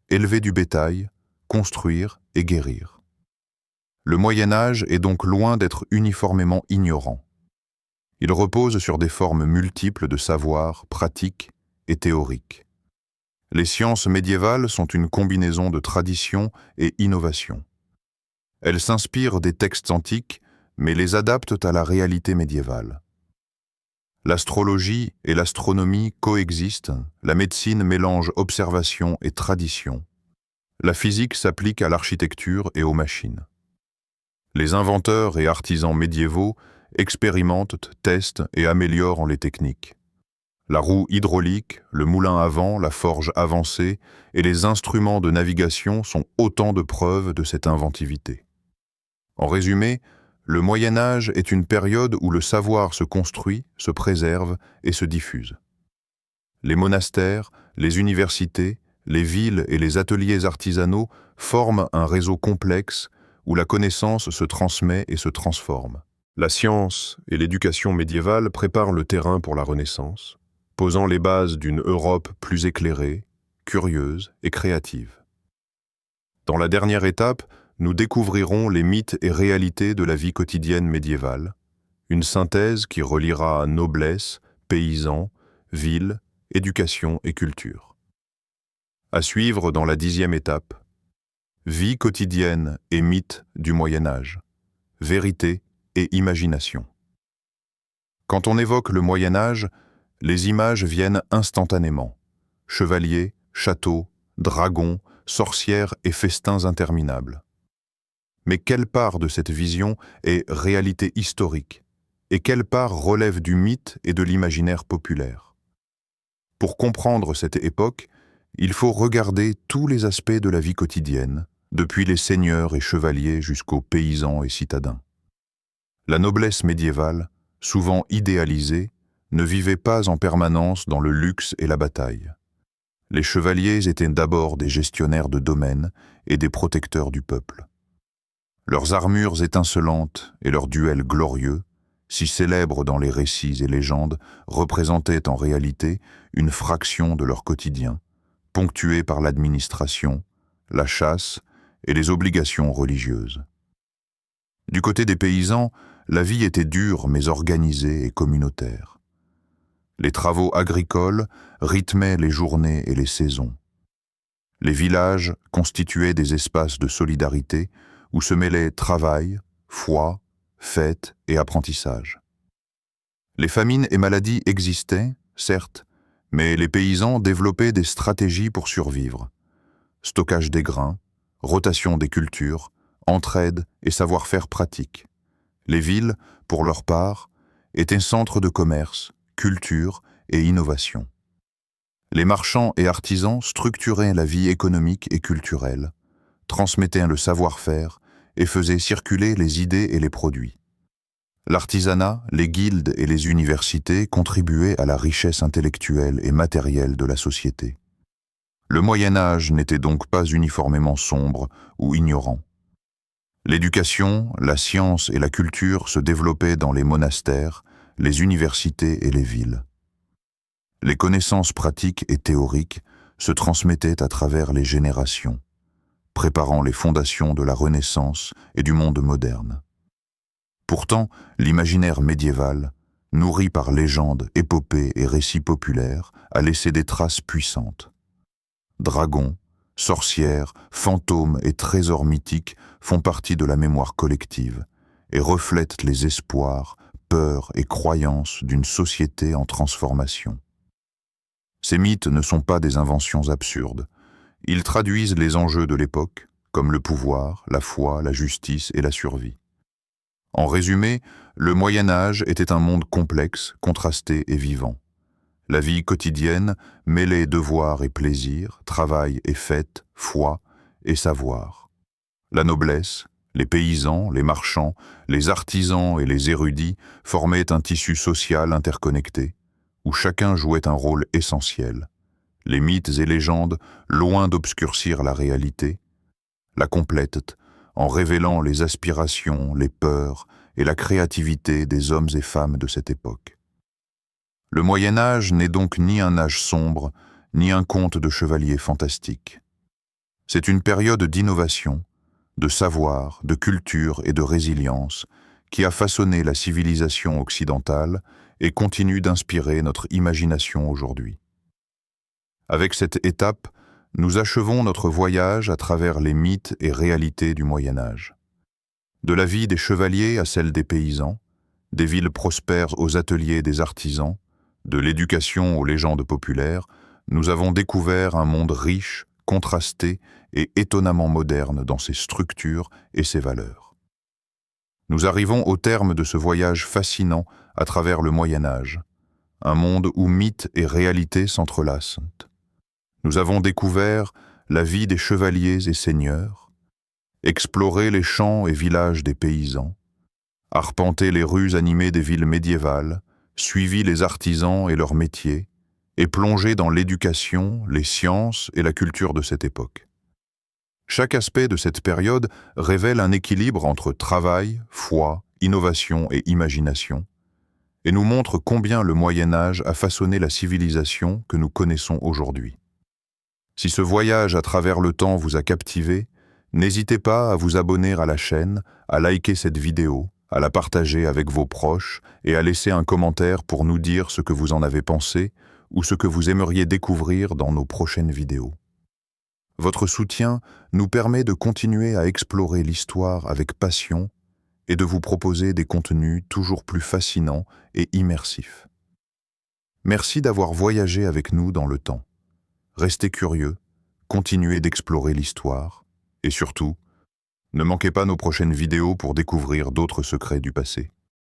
élever du bétail, construire et guérir. Le Moyen-Âge est donc loin d'être uniformément ignorant. Il repose sur des formes multiples de savoir pratiques et théoriques. Les sciences médiévales sont une combinaison de tradition et innovation. Elles s'inspirent des textes antiques, mais les adaptent à la réalité médiévale. L'astrologie et l'astronomie coexistent, la médecine mélange observation et tradition. La physique s'applique à l'architecture et aux machines. Les inventeurs et artisans médiévaux expérimentent, testent et améliorent les techniques. La roue hydraulique, le moulin à vent, la forge avancée et les instruments de navigation sont autant de preuves de cette inventivité. En résumé, le Moyen-Âge est une période où le savoir se construit, se préserve et se diffuse. Les monastères, les universités, les villes et les ateliers artisanaux forment un réseau complexe où la connaissance se transmet et se transforme. La science et l'éducation médiévale préparent le terrain pour la Renaissance, posant les bases d'une Europe plus éclairée, curieuse et créative. Dans la dernière étape, nous découvrirons les mythes et réalités de la vie quotidienne médiévale, une synthèse qui reliera noblesse, paysans, ville, éducation et culture. À suivre dans la 10e étape, vie quotidienne et mythes du Moyen-Âge, vérité et imagination. Quand on évoque le Moyen-Âge, les images viennent instantanément. chevaliers, châteaux, dragons, sorcières et festins interminables. Mais quelle part de cette vision est réalité historique et quelle part relève du mythe et de l'imaginaire populaire? Pour comprendre cette époque, il faut regarder tous les aspects de la vie quotidienne, depuis les seigneurs et chevaliers jusqu'aux paysans et citadins. La noblesse médiévale, souvent idéalisée, ne vivait pas en permanence dans le luxe et la bataille. Les chevaliers étaient d'abord des gestionnaires de domaines et des protecteurs du peuple. Leurs armures étincelantes et leurs duels glorieux, si célèbres dans les récits et légendes, représentaient en réalité une fraction de leur quotidien, ponctué par l'administration, la chasse et les obligations religieuses. Du côté des paysans, la vie était dure mais organisée et communautaire. Les travaux agricoles rythmaient les journées et les saisons. Les villages constituaient des espaces de solidarité où se mêlaient travail, foi, fête et apprentissage. Les famines et maladies existaient, certes, mais les paysans développaient des stratégies pour survivre. Stockage des grains, rotation des cultures, entraide et savoir-faire pratique. Les villes, pour leur part, étaient centres de commerce, culture et innovation. Les marchands et artisans structuraient la vie économique et culturelle, transmettaient le savoir-faire et faisaient circuler les idées et les produits. L'artisanat, les guildes et les universités contribuaient à la richesse intellectuelle et matérielle de la société. Le Moyen-Âge n'était donc pas uniformément sombre ou ignorant. L'éducation, la science et la culture se développaient dans les monastères, les universités et les villes. Les connaissances pratiques et théoriques se transmettaient à travers les générations, préparant les fondations de la Renaissance et du monde moderne. Pourtant, l'imaginaire médiéval, nourri par légendes, épopées et récits populaires, a laissé des traces puissantes. Dragons, sorcières, fantômes et trésors mythiques font partie de la mémoire collective et reflètent les espoirs, peurs et croyances d'une société en transformation. Ces mythes ne sont pas des inventions absurdes. Ils traduisent les enjeux de l'époque, comme le pouvoir, la foi, la justice et la survie. En résumé, le Moyen-Âge était un monde complexe, contrasté et vivant. La vie quotidienne mêlait devoirs et plaisirs, travail et fête, foi et savoir. La noblesse, les paysans, les marchands, les artisans et les érudits formaient un tissu social interconnecté, où chacun jouait un rôle essentiel. Les mythes et légendes, loin d'obscurcir la réalité, la complètent en révélant les aspirations, les peurs et la créativité des hommes et femmes de cette époque. Le Moyen-Âge n'est donc ni un âge sombre, ni un conte de chevaliers fantastiques. C'est une période d'innovation, de savoir, de culture et de résilience qui a façonné la civilisation occidentale et continue d'inspirer notre imagination aujourd'hui. Avec cette étape, nous achevons notre voyage à travers les mythes et réalités du Moyen-Âge. De la vie des chevaliers à celle des paysans, des villes prospères aux ateliers des artisans, de l'éducation aux légendes populaires, nous avons découvert un monde riche, contrasté et étonnamment moderne dans ses structures et ses valeurs. Nous arrivons au terme de ce voyage fascinant à travers le Moyen-Âge, un monde où mythes et réalité s'entrelacent. Nous avons découvert la vie des chevaliers et seigneurs, exploré les champs et villages des paysans, arpenté les rues animées des villes médiévales, suivi les artisans et leurs métiers, et plongé dans l'éducation, les sciences et la culture de cette époque. Chaque aspect de cette période révèle un équilibre entre travail, foi, innovation et imagination, et nous montre combien le Moyen-Âge a façonné la civilisation que nous connaissons aujourd'hui. Si ce voyage à travers le temps vous a captivé, n'hésitez pas à vous abonner à la chaîne, à liker cette vidéo, à la partager avec vos proches et à laisser un commentaire pour nous dire ce que vous en avez pensé ou ce que vous aimeriez découvrir dans nos prochaines vidéos. Votre soutien nous permet de continuer à explorer l'histoire avec passion et de vous proposer des contenus toujours plus fascinants et immersifs. Merci d'avoir voyagé avec nous dans le temps. restez curieux, continuez d'explorer l'histoire, et surtout, ne manquez pas nos prochaines vidéos pour découvrir d'autres secrets du passé.